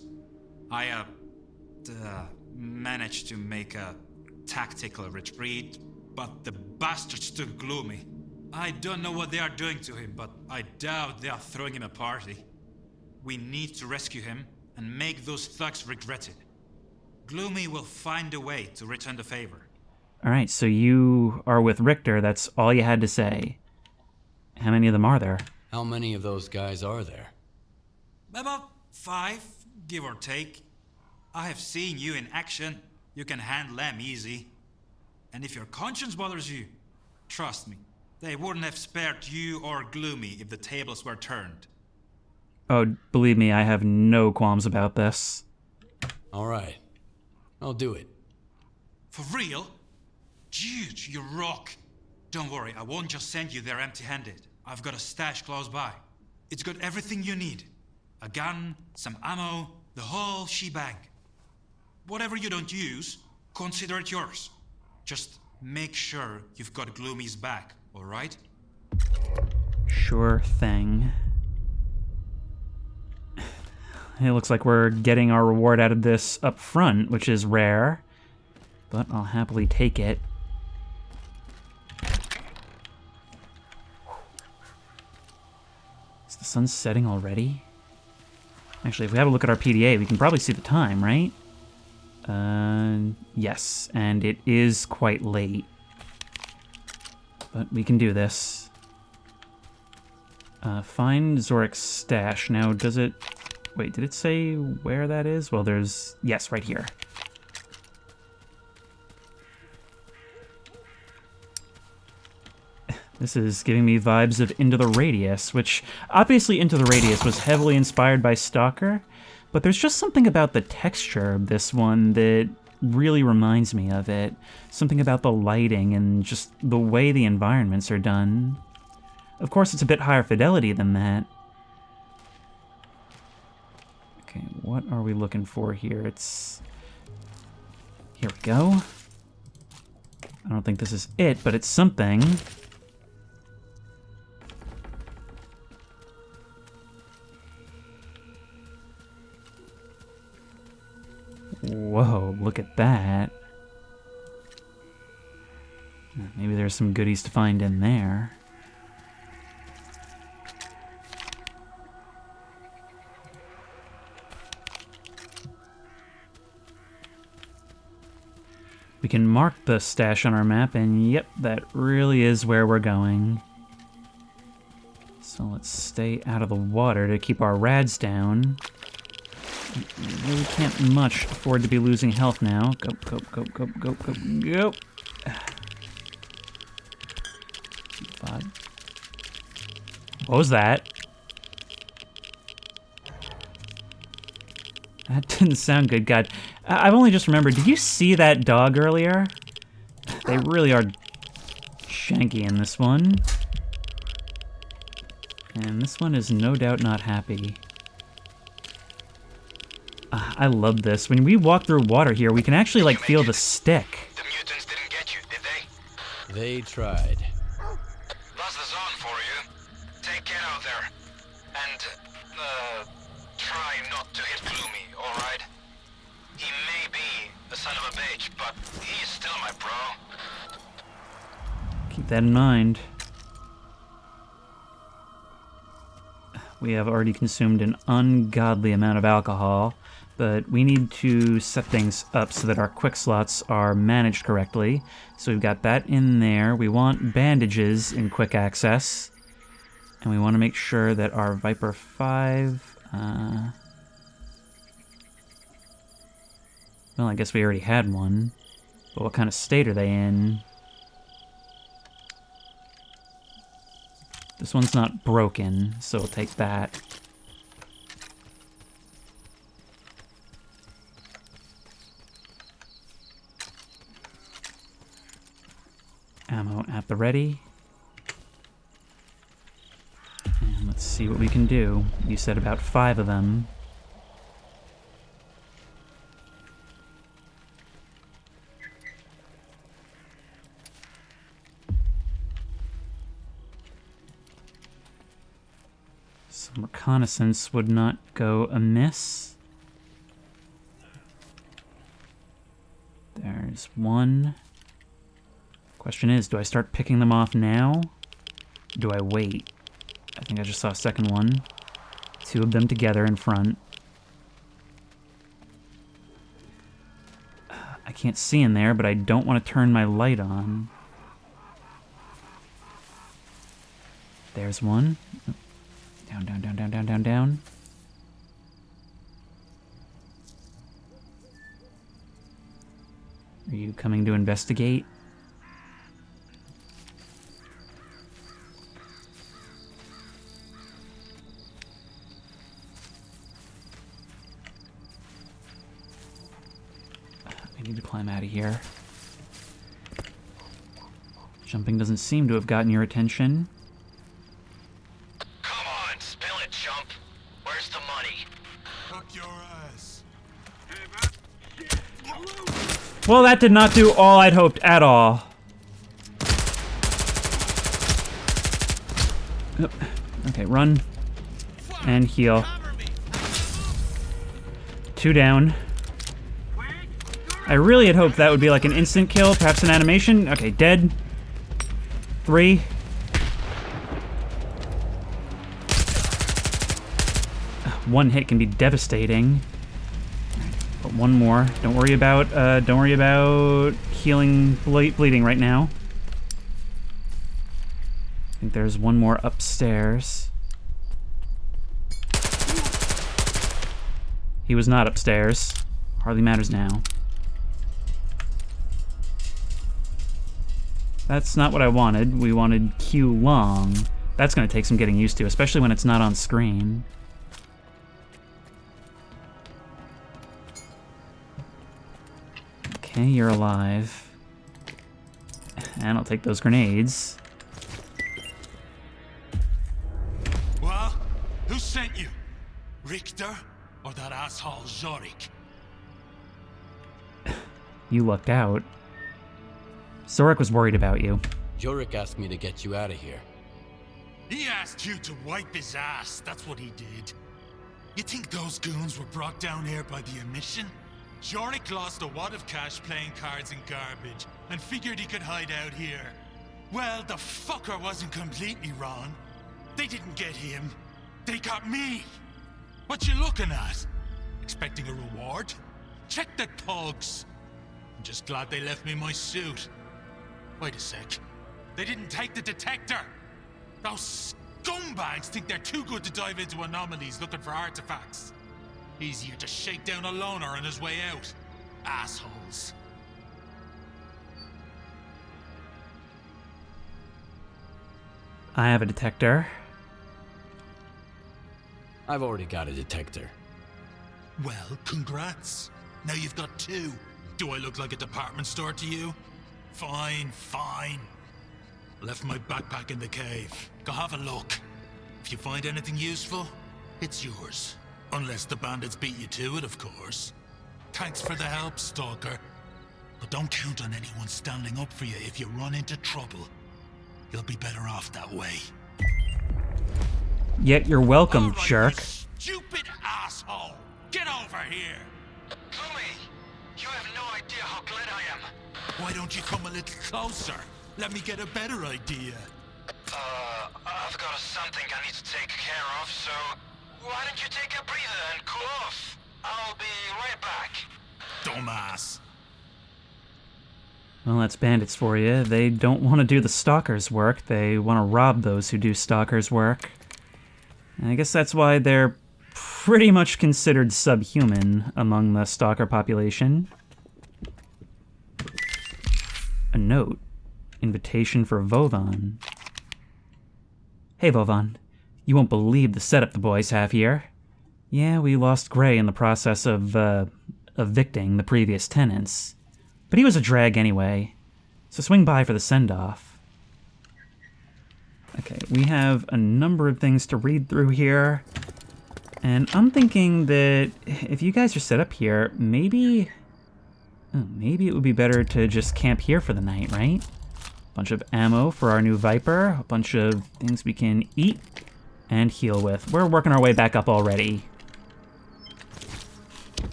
I, managed to make a tactical retreat, but the bastards took Gloomy. I don't know what they are doing to him, but I doubt they are throwing him a party. We need to rescue him and make those thugs regret it. Gloomy will find a way to return the favor. Alright, so you are with Richter, that's all you had to say. How many of them are there? How many of those guys are there? About 5, give or take. I have seen you in action. You can handle them easy. And if your conscience bothers you, trust me, they wouldn't have spared you or Gloomy if the tables were turned. Oh, believe me, I have no qualms about this. All right. I'll do it. For real? Dude, you rock. Don't worry, I won't just send you there empty-handed. I've got a stash close by. It's got everything you need. A gun, some ammo, the whole shebang. Whatever you don't use, consider it yours. Just make sure you've got Gloomy's back, alright? Sure thing. It looks like we're getting our reward out of this up front, which is rare. But I'll happily take it. Is the sun setting already? Actually, if we have a look at our PDA, we can probably see the time, right? Yes, and it is quite late. But we can do this. Find Zorik's stash. Now, does it... Wait, did it say where that is? Well, there's... Yes, right here. This is giving me vibes of Into the Radius, which obviously Into the Radius was heavily inspired by S.T.A.L.K.E.R, but there's just something about the texture of this one that really reminds me of it. Something about the lighting and just the way the environments are done. Of course, it's a bit higher fidelity than that. Okay, what are we looking for here? It's... Here we go. I don't think this is it, but it's something. Whoa, look at that. Maybe there's some goodies to find in there. We can mark the stash on our map, and yep, that really is where we're going. So let's stay out of the water to keep our rads down. We really can't much afford to be losing health now. Go, go, go, go, go, go, go. 5. What was that? That didn't sound good, God. I've only just remembered, did you see that dog earlier? They really are shanky in this one. And this one is no doubt not happy. I love this. When we walk through water here, we can actually, like, feel the stick. The mutants didn't get you, did they? They tried. That's the zone for you. Take care out there. And, try not to hit Gloomy, alright? He may be a son of a bitch, but he's still my bro. Keep that in mind. We have already consumed an ungodly amount of alcohol, but we need to set things up so that our quick slots are managed correctly. So we've got that in there. We want bandages in quick access. And we want to make sure that our Viper 5... Well, I guess we already had one. But what kind of state are they in? This one's not broken, so we'll take that. Ammo at the ready. And let's see what we can do. You said about 5 of them. Some reconnaissance would not go amiss. There's one. Question is, do I start picking them off now? Or do I wait? I think I just saw a second one. 2 of them together in front. I can't see in there, but I don't want to turn my light on. There's one. Down, down, down, down, down, down, down. Are you coming to investigate? I need to climb out of here. Jumping doesn't seem to have gotten your attention. Come on, spill it, chump. Where's the money? Fuck your ass. Well, that did not do all I'd hoped at all. Okay, run. And heal. 2 down. I really had hoped that would be like an instant kill, perhaps an animation. Okay, dead. 3. One hit can be devastating. But one more. Don't worry about healing bleeding right now. I think there's one more upstairs. He was not upstairs. Hardly matters now. That's not what I wanted. We wanted Q long. That's going to take some getting used to, especially when it's not on screen. Okay, you're alive. And I'll take those grenades. Well, who sent you? Richter or that asshole Zorik? You lucked out. Zorik was worried about you. Jorik asked me to get you out of here. He asked you to wipe his ass, that's what he did. You think those goons were brought down here by the emission? Jorik lost a wad of cash playing cards and garbage, and figured he could hide out here. Well, the fucker wasn't completely wrong. They didn't get him. They got me. What you looking at? Expecting a reward? Check the thugs. I'm just glad they left me my suit. Wait a sec. They didn't take the detector! Those scumbags think they're too good to dive into anomalies looking for artifacts. Easier to shake down a loner on his way out. Assholes. I have a detector. I've already got a detector. Well, congrats. Now you've got 2. Do I look like a department store to you? Fine, fine. Left my backpack in the cave. Go have a look. If you find anything useful, it's yours. Unless the bandits beat you to it, of course. Thanks for the help, S.T.A.L.K.E.R. But don't count on anyone standing up for you if you run into trouble. You'll be better off that way. Yet you're welcome, All right, jerk. you stupid asshole! Get over here! Gloomy, you have no idea how glad I am. Why don't you come a little closer? Let me get a better idea. I've got something I need to take care of, so why don't you take a breather and cool off? I'll be right back. Dumbass. Well, that's bandits for you. They don't want to do the stalker's work. They want to rob those who do stalker's work. And I guess that's why they're pretty much considered subhuman among the stalker population. A note. Invitation for Vovan. Hey, Vovan. You won't believe the setup the boys have here. Yeah, we lost Gray in the process of, evicting the previous tenants. But he was a drag anyway, so swing by for the send-off. Okay, we have a number of things to read through here. And I'm thinking that if you guys are set up here, maybe it would be better to just camp here for the night, right? Bunch of ammo for our new Viper, a bunch of things we can eat and heal with. We're working our way back up already.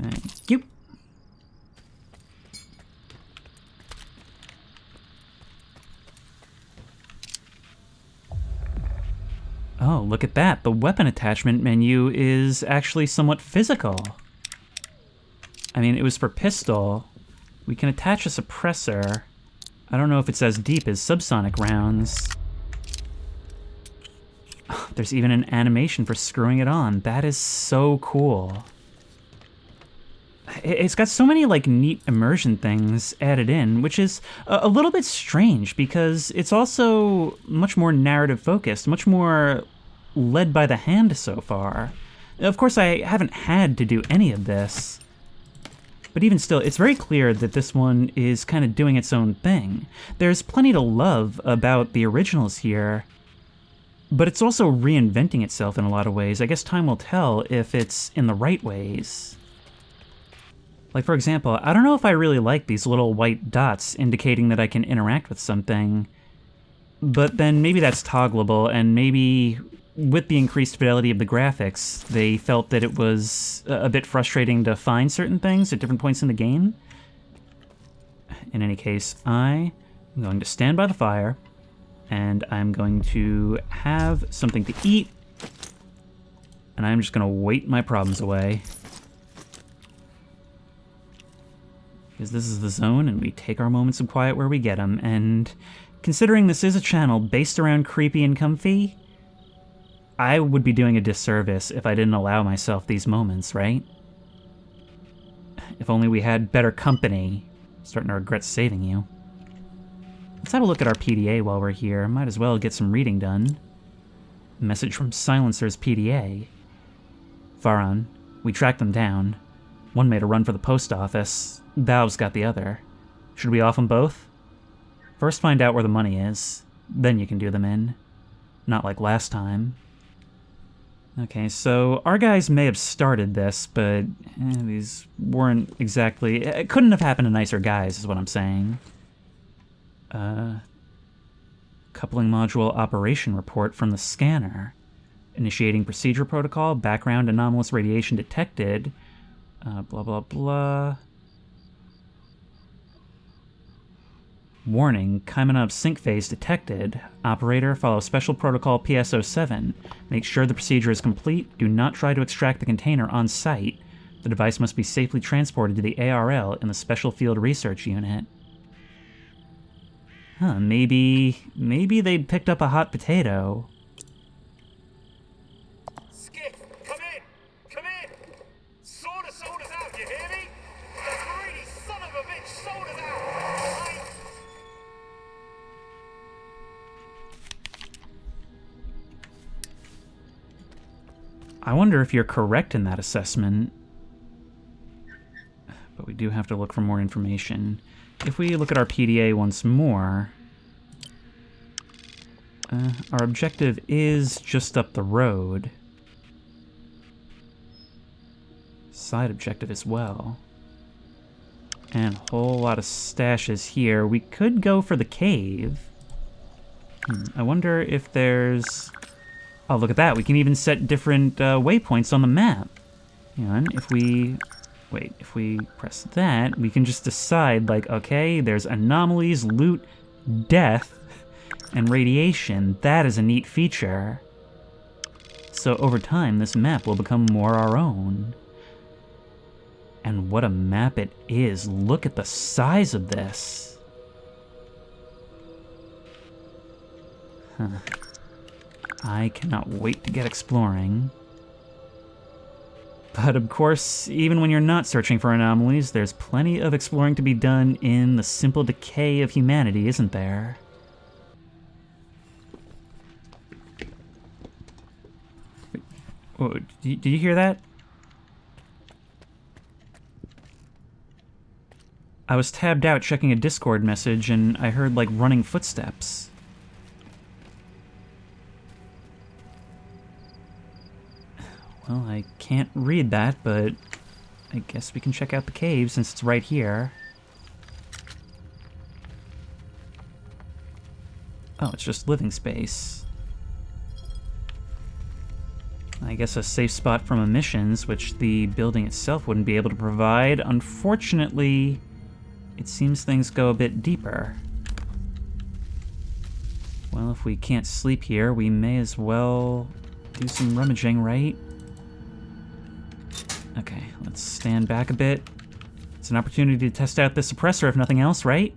Thank you. Oh, look at that. The weapon attachment menu is actually somewhat physical. I mean, it was for pistol. We can attach a suppressor. I don't know if it's as deep as subsonic rounds. Oh, there's even an animation for screwing it on. That is so cool. It's got so many, like, neat immersion things added in, which is a little bit strange because it's also much more narrative focused, much more led by the hand so far. Of course, I haven't had to do any of this, but even still, it's very clear that this one is kind of doing its own thing. There's plenty to love about the originals here, but it's also reinventing itself in a lot of ways. I guess time will tell if it's in the right ways. Like, for example, I don't know if I really like these little white dots indicating that I can interact with something, but then maybe that's toggleable, and maybe with the increased fidelity of the graphics, they felt that it was a bit frustrating to find certain things at different points in the game. In any case, I am going to stand by the fire, and I'm going to have something to eat, and I'm just going to wait my problems away. Because this is the zone, and we take our moments of quiet where we get them, and considering this is a channel based around creepy and comfy, I would be doing a disservice if I didn't allow myself these moments, right? If only we had better company. I'm starting to regret saving you. Let's have a look at our PDA while we're here. Might as well get some reading done. Message from Silencer's PDA. Faran, we tracked them down. One made a run for the post office. Bao's got the other. Should we off them both? First find out where the money is. Then you can do them in. Not like last time. Okay, so our guys may have started this, but these weren't exactly... It couldn't have happened to nicer guys, is what I'm saying. Coupling module operation report from the scanner. Initiating procedure protocol, background anomalous radiation detected. Blah, blah, blah. Warning, Kaimanov sync phase detected. Operator, follow special protocol PSO7. Make sure the procedure is complete. Do not try to extract the container on site. The device must be safely transported to the ARL in the Special Field Research Unit. Huh, maybe they picked up a hot potato. Skip, come in! Come in! Sort us out, you hear me? The greedy son of a bitch sold us out! I wonder if you're correct in that assessment. But we do have to look for more information. If we look at our PDA once more, our objective is just up the road. Side objective as well. And a whole lot of stashes here. We could go for the cave. I wonder if there's... Oh, look at that. We can even set different waypoints on the map. And if we... Wait, if we press that, we can just decide, like, okay, there's anomalies, loot, death, and radiation. That is a neat feature. So over time, this map will become more our own. And what a map it is. Look at the size of this. Huh. I cannot wait to get exploring. But of course, even when you're not searching for anomalies, there's plenty of exploring to be done in the simple decay of humanity, isn't there? Wait, oh, did you hear that? I was tabbed out checking a Discord message and I heard, like, running footsteps. Well, I can't read that, but I guess we can check out the cave since it's right here. Oh, it's just living space. I guess a safe spot from emissions, which the building itself wouldn't be able to provide. Unfortunately, it seems things go a bit deeper. Well, if we can't sleep here, we may as well do some rummaging, right? Okay, let's stand back a bit. It's an opportunity to test out the suppressor, if nothing else, right?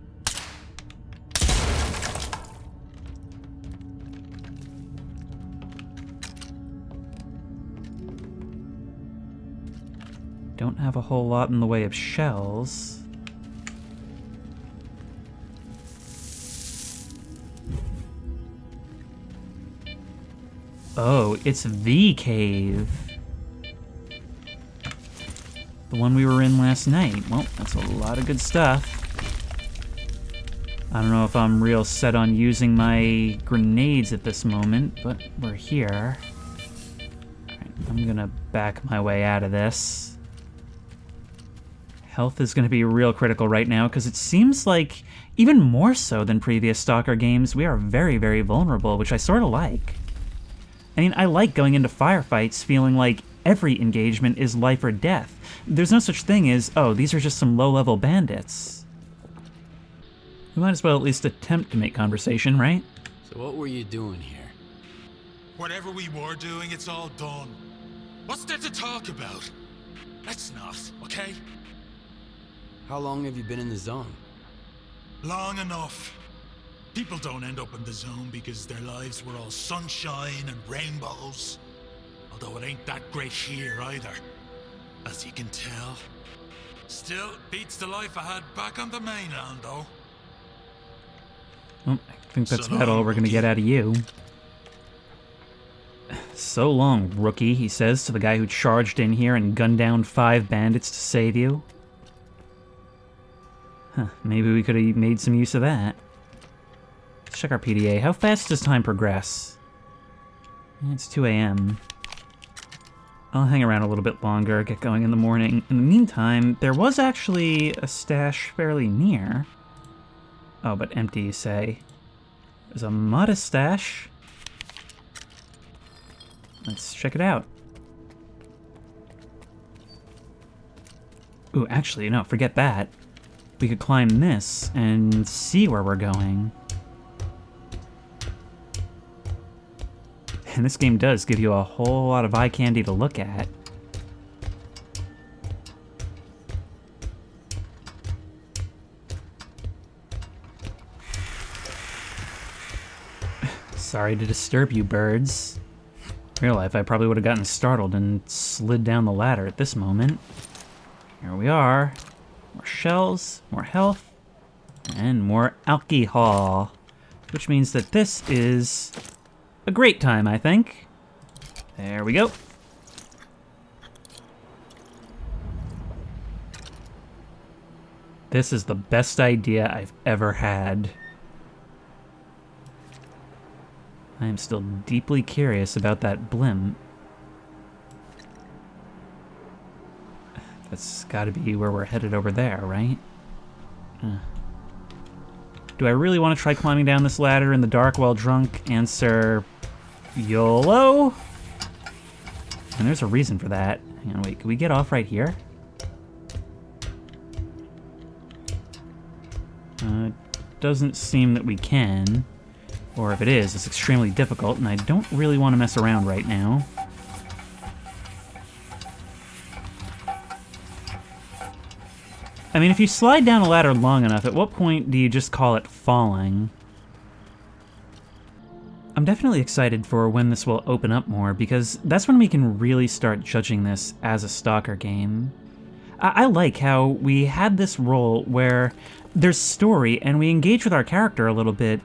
don't have a whole lot in the way of shells. Oh, it's the cave. The one we were in last night. Well, that's a lot of good stuff. I don't know if I'm real set on using my grenades at this moment, but we're here. Alright, I'm gonna back my way out of this. Health is gonna be real critical right now, because it seems like, even more so than previous Stalker games, we are very, very vulnerable, which I sort of like. I mean, I like going into firefights feeling like every engagement is life or death. There's no such thing as, oh, these are just some low-level bandits. We might as well at least attempt to make conversation, right? So what were you doing here? Whatever we were doing, it's all done. What's there to talk about? Let's not, okay? How long have you been in the zone? Long enough. People don't end up in the zone because their lives were all sunshine and rainbows. Although it ain't that great here either, as you can tell. Still, beats the life I had back on the mainland, though. Well, I think that's about all we're gonna get out of you. So long, rookie, he says to the guy who charged in here and gunned down 5 bandits to save you. Huh, maybe we could have made some use of that. Let's check our PDA. How fast does time progress? It's 2 a.m. I'll hang around a little bit longer, get going in the morning. In the meantime, there was actually a stash fairly near. Oh, but empty, you say. There's a modest stash. Let's check it out. Ooh, actually, no, forget that. We could climb this and see where we're going. And this game does give you a whole lot of eye candy to look at. Sorry to disturb you, birds. In real life, I probably would have gotten startled and slid down the ladder at this moment. Here we are. More shells, more health, and more alcohol. Which means that this is a great time, I think. There we go. This is the best idea I've ever had. I am still deeply curious about that blimp. That's gotta be where we're headed over there, right? Do I really want to try climbing down this ladder in the dark while drunk? Answer, YOLO? And there's a reason for that. Hang on, wait, can we get off right here? Doesn't seem that we can. Or if it is, it's extremely difficult, and I don't really want to mess around right now. I mean, if you slide down a ladder long enough, at what point do you just call it falling? I'm definitely excited for when this will open up more, because that's when we can really start judging this as a Stalker game. I like how we had this role where there's story and we engage with our character a little bit,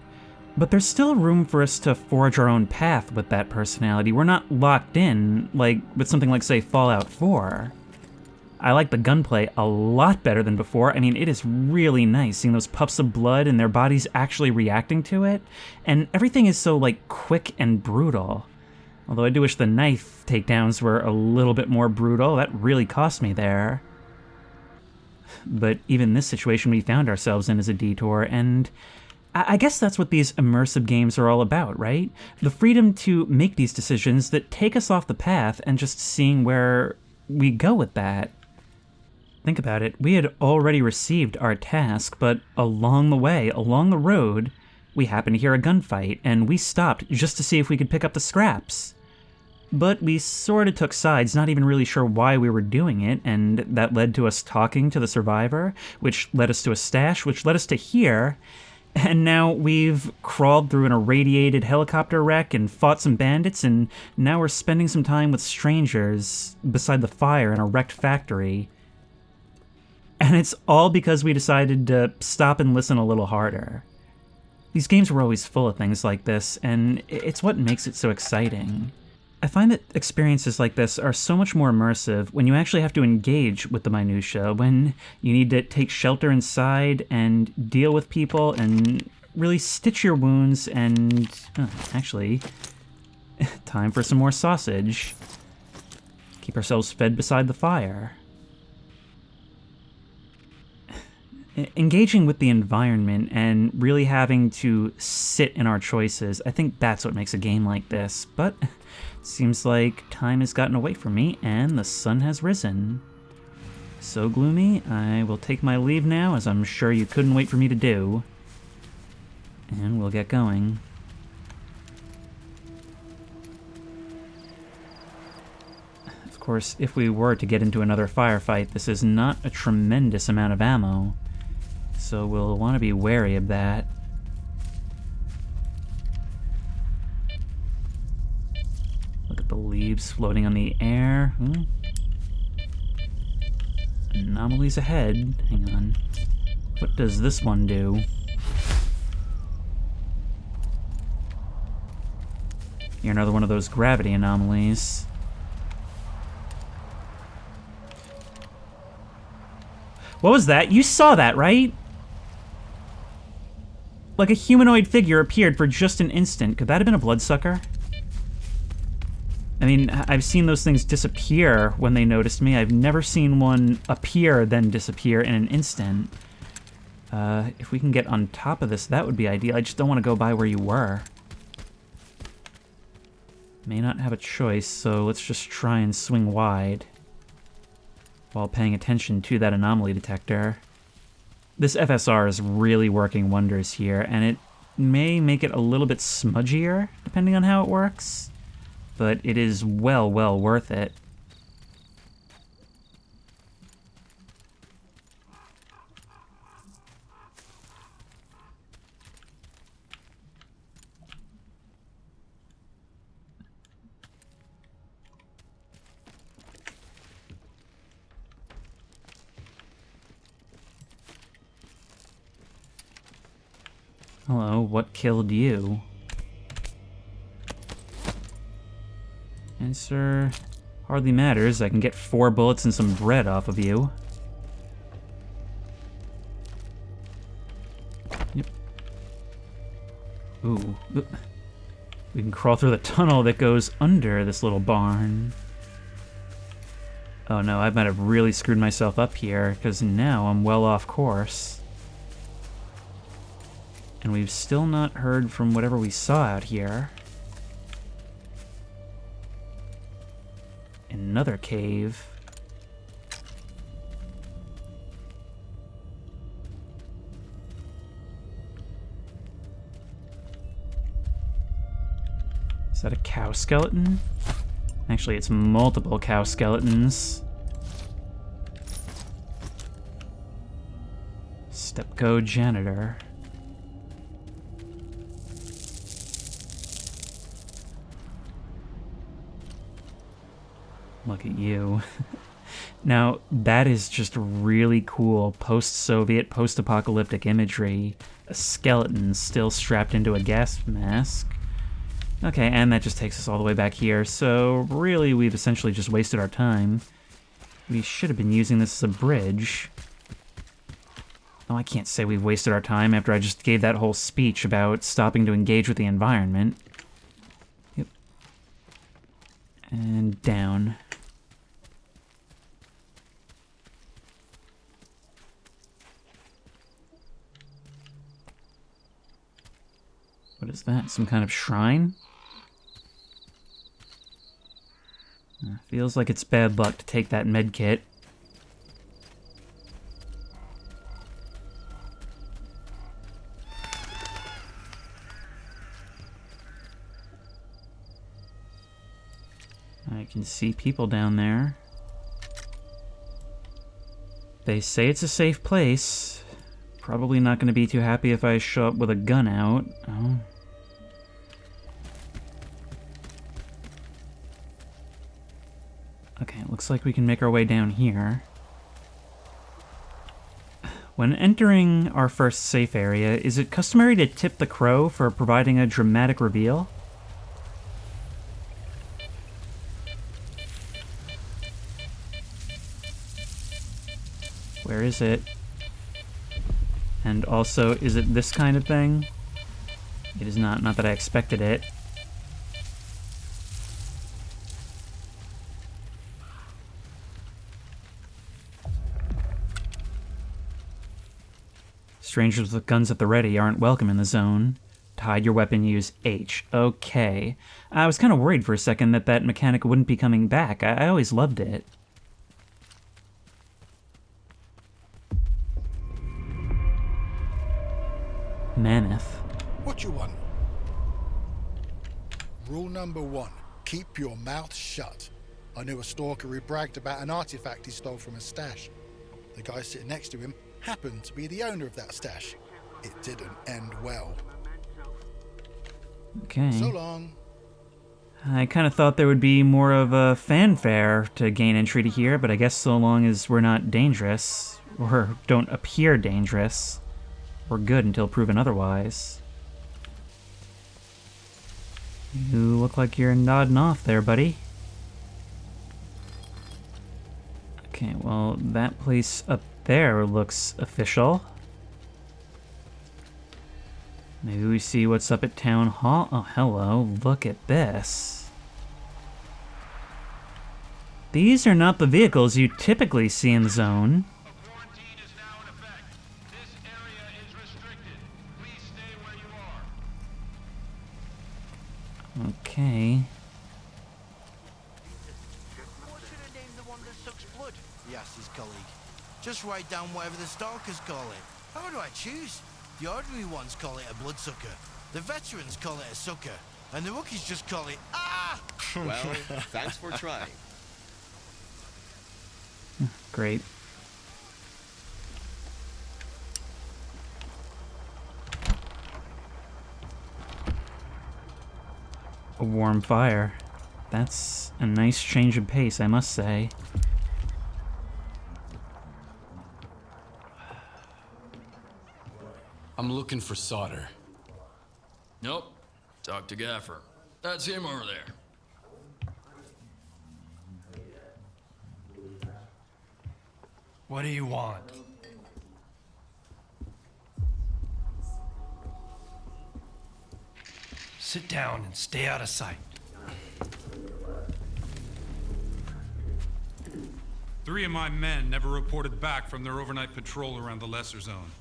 but there's still room for us to forge our own path with that personality. We're not locked in, like with something like, say, Fallout 4. I like the gunplay a lot better than before. I mean, it is really nice seeing those puffs of blood and their bodies actually reacting to it. And everything is so, like, quick and brutal. Although I do wish the knife takedowns were a little bit more brutal. That really cost me there. But even this situation we found ourselves in is a detour, and I guess that's what these immersive games are all about, right? The freedom to make these decisions that take us off the path and just seeing where we go with that. Think about it, we had already received our task, but along the way, along the road, we happened to hear a gunfight, and we stopped just to see if we could pick up the scraps. But we sort of took sides, not even really sure why we were doing it, and that led to us talking to the survivor, which led us to a stash, which led us to here, And now we've crawled through an irradiated helicopter wreck and fought some bandits, and now we're spending some time with strangers beside the fire in a wrecked factory. And it's all because we decided to stop and listen a little harder. These games were always full of things like this, and it's what makes it so exciting. I find that experiences like this are so much more immersive when you actually have to engage with the minutia, when you need to take shelter inside and deal with people and really stitch your wounds and... actually, time for some more sausage. Keep ourselves fed beside the fire. Engaging with the environment and really having to sit in our choices, I think that's what makes a game like this, but... seems like time has gotten away from me, and the sun has risen. So, Gloomy, I will take my leave now, as I'm sure you couldn't wait for me to do. And we'll get going. Of course, if we were to get into another firefight, this is not a tremendous amount of ammo, so we'll want to be wary of that. Look at the leaves floating on the air. Anomalies ahead. Hang on. What does this one do? You're another one of those gravity anomalies. What was that? You saw that, right? Like a humanoid figure appeared for just an instant. Could that have been a bloodsucker? I mean, I've seen those things disappear when they noticed me. I've never seen one appear, then disappear in an instant. If we can get on top of this, that would be ideal. I just don't want to go by where you were. May not have a choice, so let's just try and swing wide while paying attention to that anomaly detector. This FSR is really working wonders here, and it may make it a little bit smudgier, depending on how it works. But it is well worth it. Hello, what killed you? Answer hardly matters. I can get 4 bullets and some bread off of you. Yep. Ooh. We can crawl through the tunnel that goes under this little barn. Oh no, I might have really screwed myself up here, because now I'm well off course. And we've still not heard from whatever we saw out here. Another cave. Is that a cow skeleton? Actually, it's multiple cow skeletons. Stepco janitor. Look at you. Now, that is just really cool post-Soviet, post-apocalyptic imagery. A skeleton still strapped into a gas mask. Okay, and that just takes us all the way back here, so really we've essentially just wasted our time. We should have been using this as a bridge. Oh, I can't say we've wasted our time after I just gave that whole speech about stopping to engage with the environment. Yep. And down. What is that? Some kind of shrine? Feels like it's bad luck to take that med kit. I can see people down there. They say it's a safe place. Probably not going to be too happy if I show up with a gun out. Oh. Okay, looks like we can make our way down here. When entering our first safe area, is it customary to tip the crow for providing a dramatic reveal? Where is it? And also, is it this kind of thing? It is not that I expected it. Strangers with guns at the ready aren't welcome in the zone. To hide your weapon, use H. Okay. I was kind of worried for a second that mechanic wouldn't be coming back. I always loved it. Mammoth. What you want? Rule number 1, keep your mouth shut. I knew a stalker who bragged about an artifact he stole from a stash. The guy sitting next to him happened to be the owner of that stash. It didn't end well. Okay. So long. I kind of thought there would be more of a fanfare to gain entry to here, but I guess so long as we're not dangerous, or don't appear dangerous, we're good until proven otherwise. You look like you're nodding off there, buddy. Okay, well, that place up there looks official. Maybe we see what's up at Town Hall. Oh, hello. Look at this. These are not the vehicles you typically see in the zone. Okay. What should I name the one that sucks blood? He asked his colleague. Just write down whatever the stalkers call it. How do I choose? The ordinary ones call it a bloodsucker. The veterans call it a sucker. And the rookies just call it, ah! Well, thanks for trying. Great. A warm fire. That's a nice change of pace, I must say. I'm looking for solder. Nope. Talk to Gaffer. That's him over there. What do you want? Sit down and stay out of sight. 3 of my men never reported back from their overnight patrol around the lesser zone.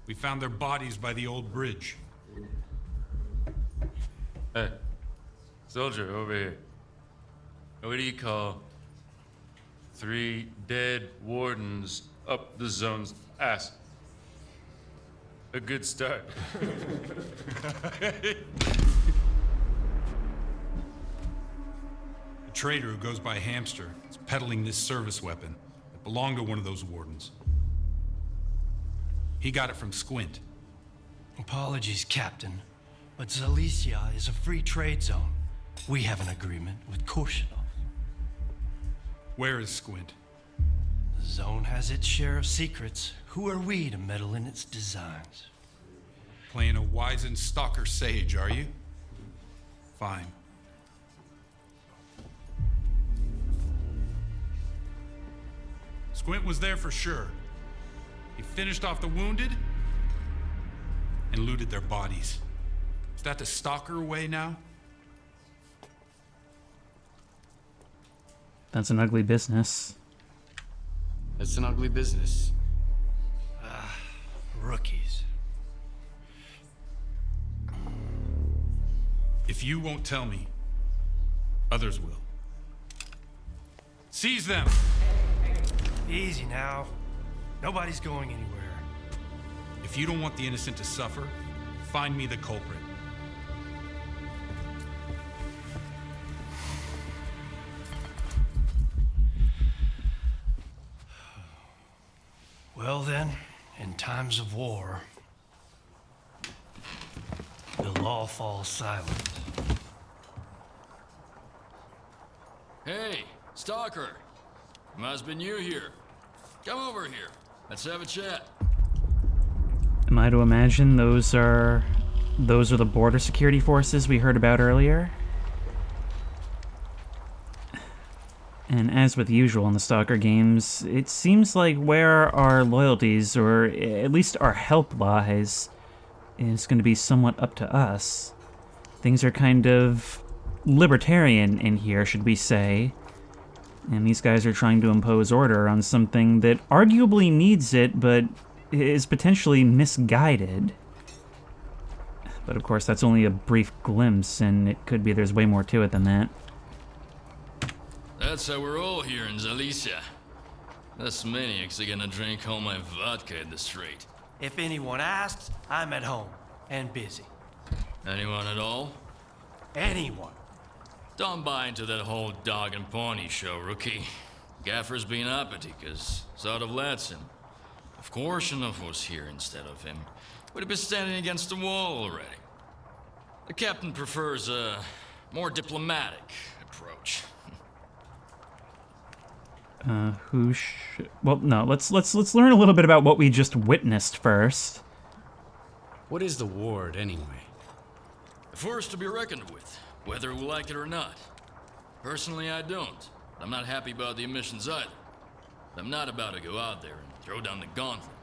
We found their bodies by the old bridge. Hey, soldier over here. What do you call 3 dead wardens up the zone's ass? A good start. A trader who goes by Hamster is peddling this service weapon that belonged to one of those wardens. He got it from Squint. Apologies, Captain, but Zalissya is a free trade zone. We have an agreement with Korshinov. Where is Squint? The zone has its share of secrets. Who are we to meddle in its designs? Playing a wizened stalker sage, are you? Fine. Squint was there for sure. He finished off the wounded and looted their bodies. Is that the stalker way now? That's an ugly business. It's an ugly business. Rookies. If you won't tell me, others will. Seize them! Easy now. Nobody's going anywhere. If you don't want the innocent to suffer, find me the culprit. Well then, in times of war, we'll all fall silent. Hey, Stalker. Must be new here. Come over here. Let's have a chat. Am I to imagine those are the border security forces we heard about earlier? And as with usual in the Stalker games, it seems like where our loyalties, or at least our help lies, is going to be somewhat up to us. Things are kind of libertarian in here, should we say. And these guys are trying to impose order on something that arguably needs it, but is potentially misguided. But of course, that's only a brief glimpse, and it could be there's way more to it than that. That's how we're all here in Zalissya. Us maniacs are gonna drink all my vodka in the street. If anyone asks, I'm at home and busy. Anyone at all? Anyone. Don't buy into that whole dog and pony show, rookie. Gaffer's been uppity, 'cause sort of lets him. Of course enough was here instead of him. Would have been standing against the wall already. The captain prefers a more diplomatic approach. Well, no, let's learn a little bit about what we just witnessed first. What is the ward, anyway? A force to be reckoned with, whether we like it or not. Personally, I don't. I'm not happy about the emissions either. I'm not about to go out there and throw down the gauntlet.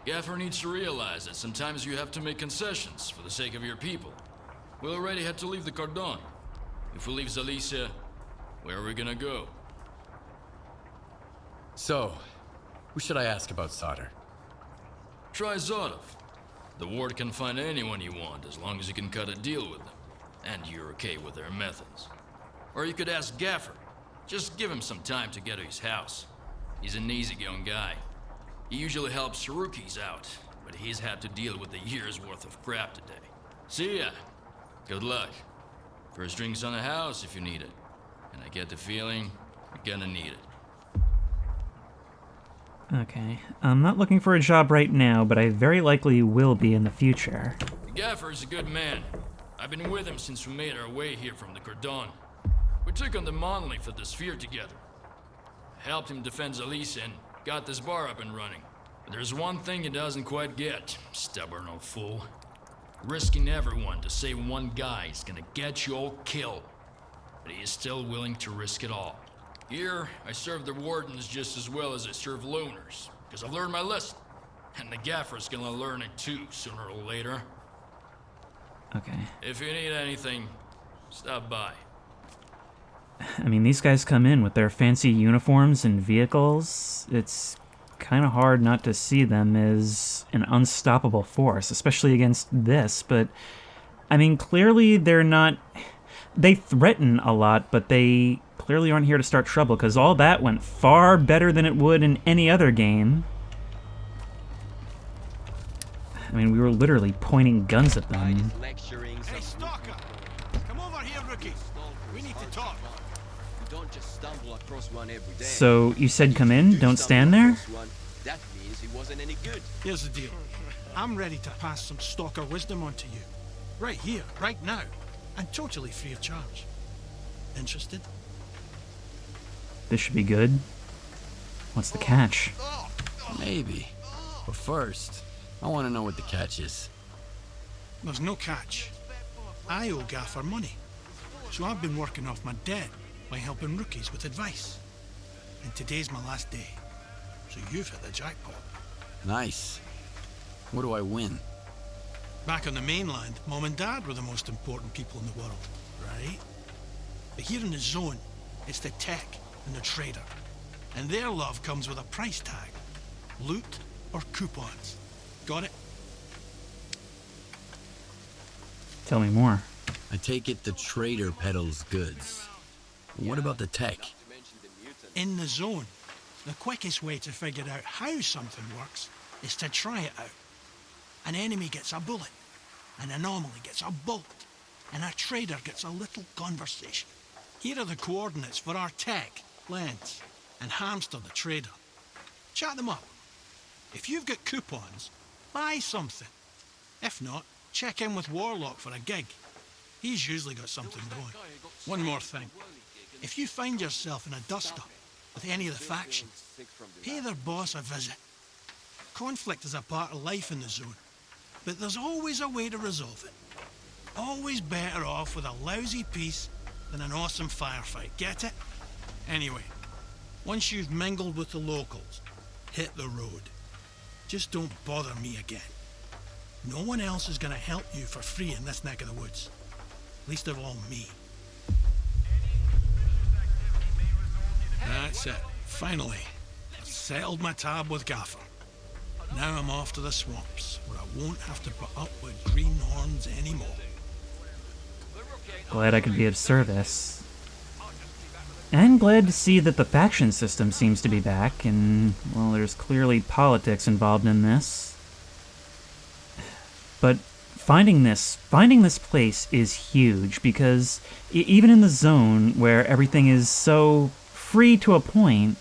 Gaffer needs to realize that sometimes you have to make concessions for the sake of your people. We already had to leave the Cordon. If we leave Zalissya, where are we gonna go? So, who should I ask about solder? Try Zotov. The ward can find anyone you want as long as you can cut a deal with them. And you're okay with their methods. Or you could ask Gaffer. Just give him some time to get to his house. He's an easygoing guy. He usually helps rookies out, but he's had to deal with a year's worth of crap today. See ya. Good luck. First drinks on the house if you need it. And I get the feeling you're gonna need it. Okay, I'm not looking for a job right now, but I very likely will be in the future. The Gaffer's a good man. I've been with him since we made our way here from the Cordon. We took on the monolith of the S.T.A.L.K.E.R together. Helped him defend Zalissya and got this bar up and running. But there's one thing he doesn't quite get, stubborn old fool. Risking everyone to save one guy is gonna get you all killed. But he is still willing to risk it all. Here, I serve the wardens just as well as I serve loners, because I've learned my lesson. And the Gaffer's gonna learn it too, sooner or later. Okay. If you need anything, stop by. I mean, these guys come in with their fancy uniforms and vehicles. It's kind of hard not to see them as an unstoppable force, especially against this, but I mean, clearly they're not... They threaten a lot, but they clearly aren't here to start trouble, because all that went far better than it would in any other game. I mean, we were literally pointing guns at them. Hey, Stalker! Come over here, rookie. We need to talk. Don't just stumble across one every day. So, you said come in, don't stand there? That means he wasn't any good. Here's the deal. I'm ready to pass some Stalker wisdom on to you. Right here, right now. And totally free of charge. Interested? This should be good. What's the catch? Maybe. But first, I want to know what the catch is. There's no catch. I owe Gaffer money. So I've been working off my debt by helping rookies with advice. And today's my last day. So you've hit the jackpot. Nice. What do I win? Back on the mainland, Mom and Dad were the most important people in the world, right? But here in the zone, it's the tech and the trader. And their love comes with a price tag. Loot or coupons. Got it? Tell me more. I take it the trader peddles goods. What about the tech? In the zone, the quickest way to figure out how something works is to try it out. An enemy gets a bullet, an anomaly gets a bolt, and a trader gets a little conversation. Here are the coordinates for our tech, Lens, and Hamster the trader. Chat them up. If you've got coupons, buy something. If not, check in with Warlock for a gig. He's usually got something going. One more thing. If you find yourself in a dust-up with any of the factions, pay their boss a visit. Conflict is a part of life in the zone, but there's always a way to resolve it. Always better off with a lousy peace than an awesome firefight, get it? Anyway, once you've mingled with the locals, hit the road. Just don't bother me again. No one else is gonna help you for free in this neck of the woods. Least of all me. That's it. Finally, I've settled my tab with Gaffer. Now I'm off to the swamps, where I won't have to put up with greenhorns anymore. Glad I could be of service. And glad to see that the faction system seems to be back, and, well, there's clearly politics involved in this. But finding this place is huge, because even in the zone, where everything is so free to a point,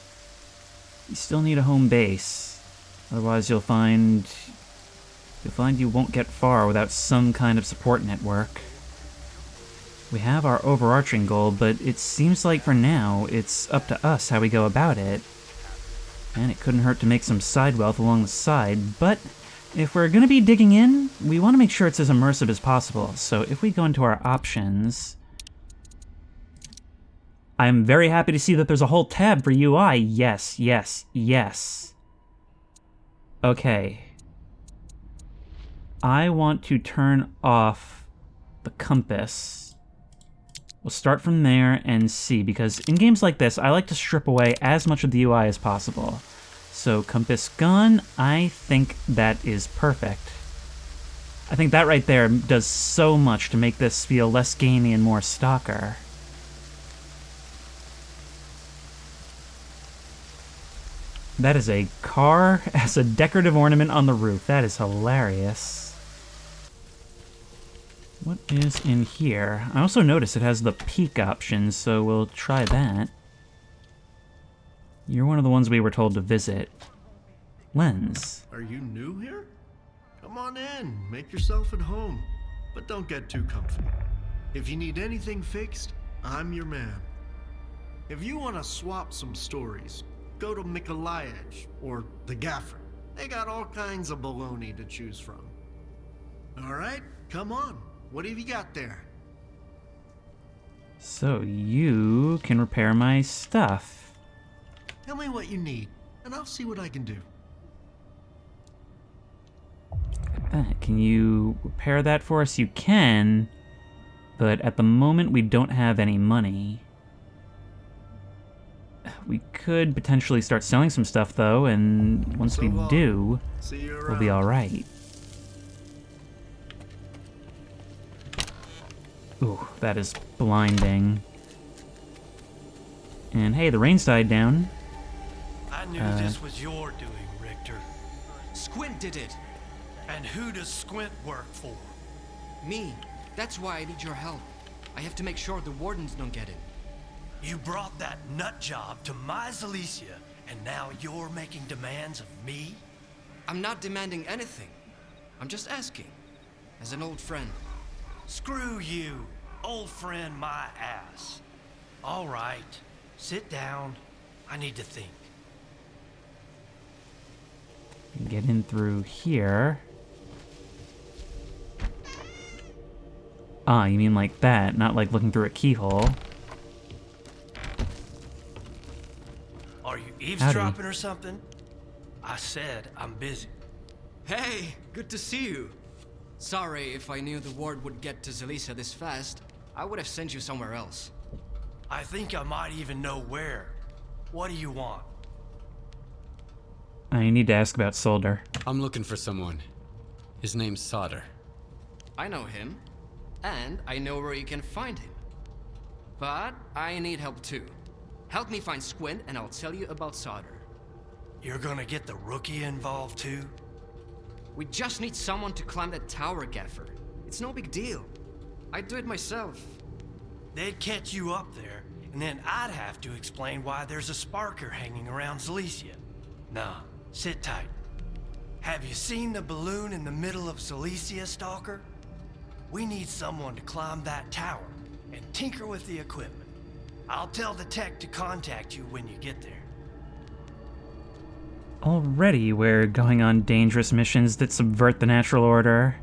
you still need a home base. Otherwise you'll find you won't get far without some kind of support network. We have our overarching goal, but it seems like for now, it's up to us how we go about it. And it couldn't hurt to make some side wealth along the side, but if we're going to be digging in, we want to make sure it's as immersive as possible. So if we go into our options, I'm very happy to see that there's a whole tab for UI. Yes, yes, yes. Okay. I want to turn off the compass. We'll start from there and see, because in games like this, I like to strip away as much of the UI as possible. So compass gone, I think that is perfect. I think that right there does so much to make this feel less gamey and more stalker. That is a car as a decorative ornament on the roof. That is hilarious. What is in here? I also noticed it has the peek option, so we'll try that. You're one of the ones we were told to visit. Lens. Are you new here? Come on in, make yourself at home. But don't get too comfy. If you need anything fixed, I'm your man. If you want to swap some stories, go to Mykolaiv or the Gaffer. They got all kinds of baloney to choose from. Alright, come on. What have you got there? So you can repair my stuff. Tell me what you need, and I'll see what I can do. Can you repair that for us? You can, but at the moment we don't have any money. We could potentially start selling some stuff, though, and once we do, we'll be alright. Ooh, that is blinding. And hey, the rain's died down. I knew this was your doing, Richter. Squint did it. And who does Squint work for? Me. That's why I need your help. I have to make sure the wardens don't get in. You brought that nut job to my Zalissya, and now you're making demands of me? I'm not demanding anything. I'm just asking. As an old friend. Screw you. Old friend my ass. All right. Sit down. I need to think. Get in through here. Ah, you mean like that, not like looking through a keyhole. Are you eavesdropping or something? I said I'm busy. Hey, good to see you. Sorry, if I knew the ward would get to Zalissya this fast, I would have sent you somewhere else. I think I might even know where. What do you want? I need to ask about Solder. I'm looking for someone. His name's Solder. I know him, and I know where you can find him. But I need help too. Help me find Squint, and I'll tell you about Solder. You're gonna get the rookie involved too? We just need someone to climb that tower, Gaffer. It's no big deal. I'd do it myself. They'd catch you up there, and then I'd have to explain why there's a sparker hanging around Zalissya. Nah, sit tight. Have you seen the balloon in the middle of Zalissya, Stalker? We need someone to climb that tower and tinker with the equipment. I'll tell the tech to contact you when you get there. Already we're going on dangerous missions that subvert the natural order.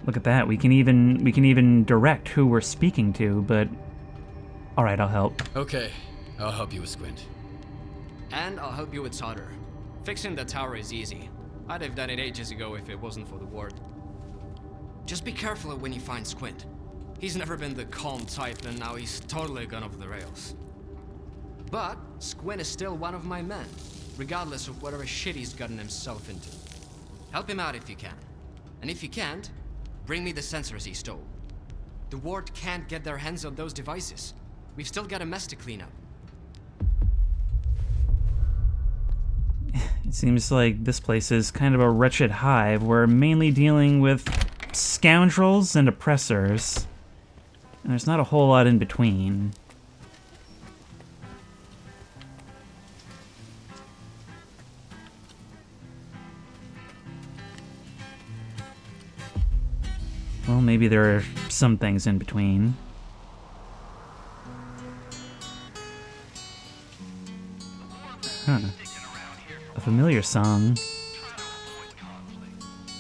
Look at that, we can even direct who we're speaking to, but... Alright, I'll help. Okay, I'll help you with Squint. And I'll help you with solder. Fixing the tower is easy. I'd have done it ages ago if it wasn't for the ward. Just be careful when you find Squint. He's never been the calm type, and now he's totally gone off the rails. But Squint is still one of my men, regardless of whatever shit he's gotten himself into. Help him out if you can. And if you can't, bring me the sensors he stole. The ward can't get their hands on those devices. We've still got a mess to clean up. It seems like this place is kind of a wretched hive. We're mainly dealing with scoundrels and oppressors. And there's not a whole lot in between. Well, maybe there are some things in between. Huh. A familiar song.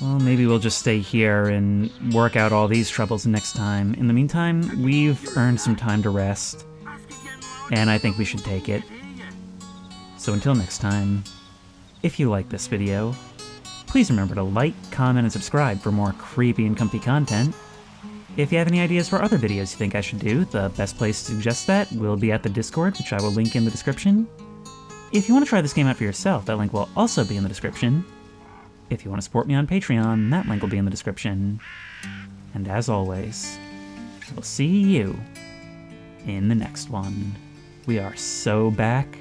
Well, maybe we'll just stay here and work out all these troubles next time. In the meantime, we've earned some time to rest. And I think we should take it. So until next time, if you like this video, please remember to like, comment, and subscribe for more creepy and comfy content. If you have any ideas for other videos you think I should do, the best place to suggest that will be at the Discord, which I will link in the description. If you want to try this game out for yourself, that link will also be in the description. If you want to support me on Patreon, that link will be in the description. And as always, we'll see you in the next one. We are so back.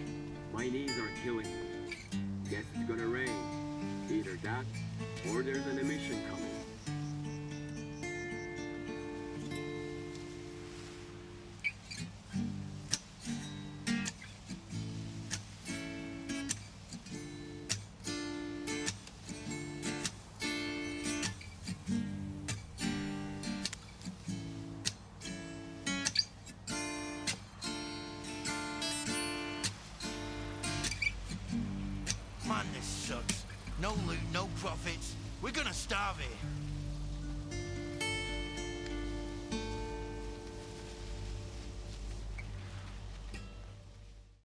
My knees are killing me. Guess it's gonna rain. Either that, or there's an emission coming. Man, this sucks. No loot, no profits. We're gonna starve here.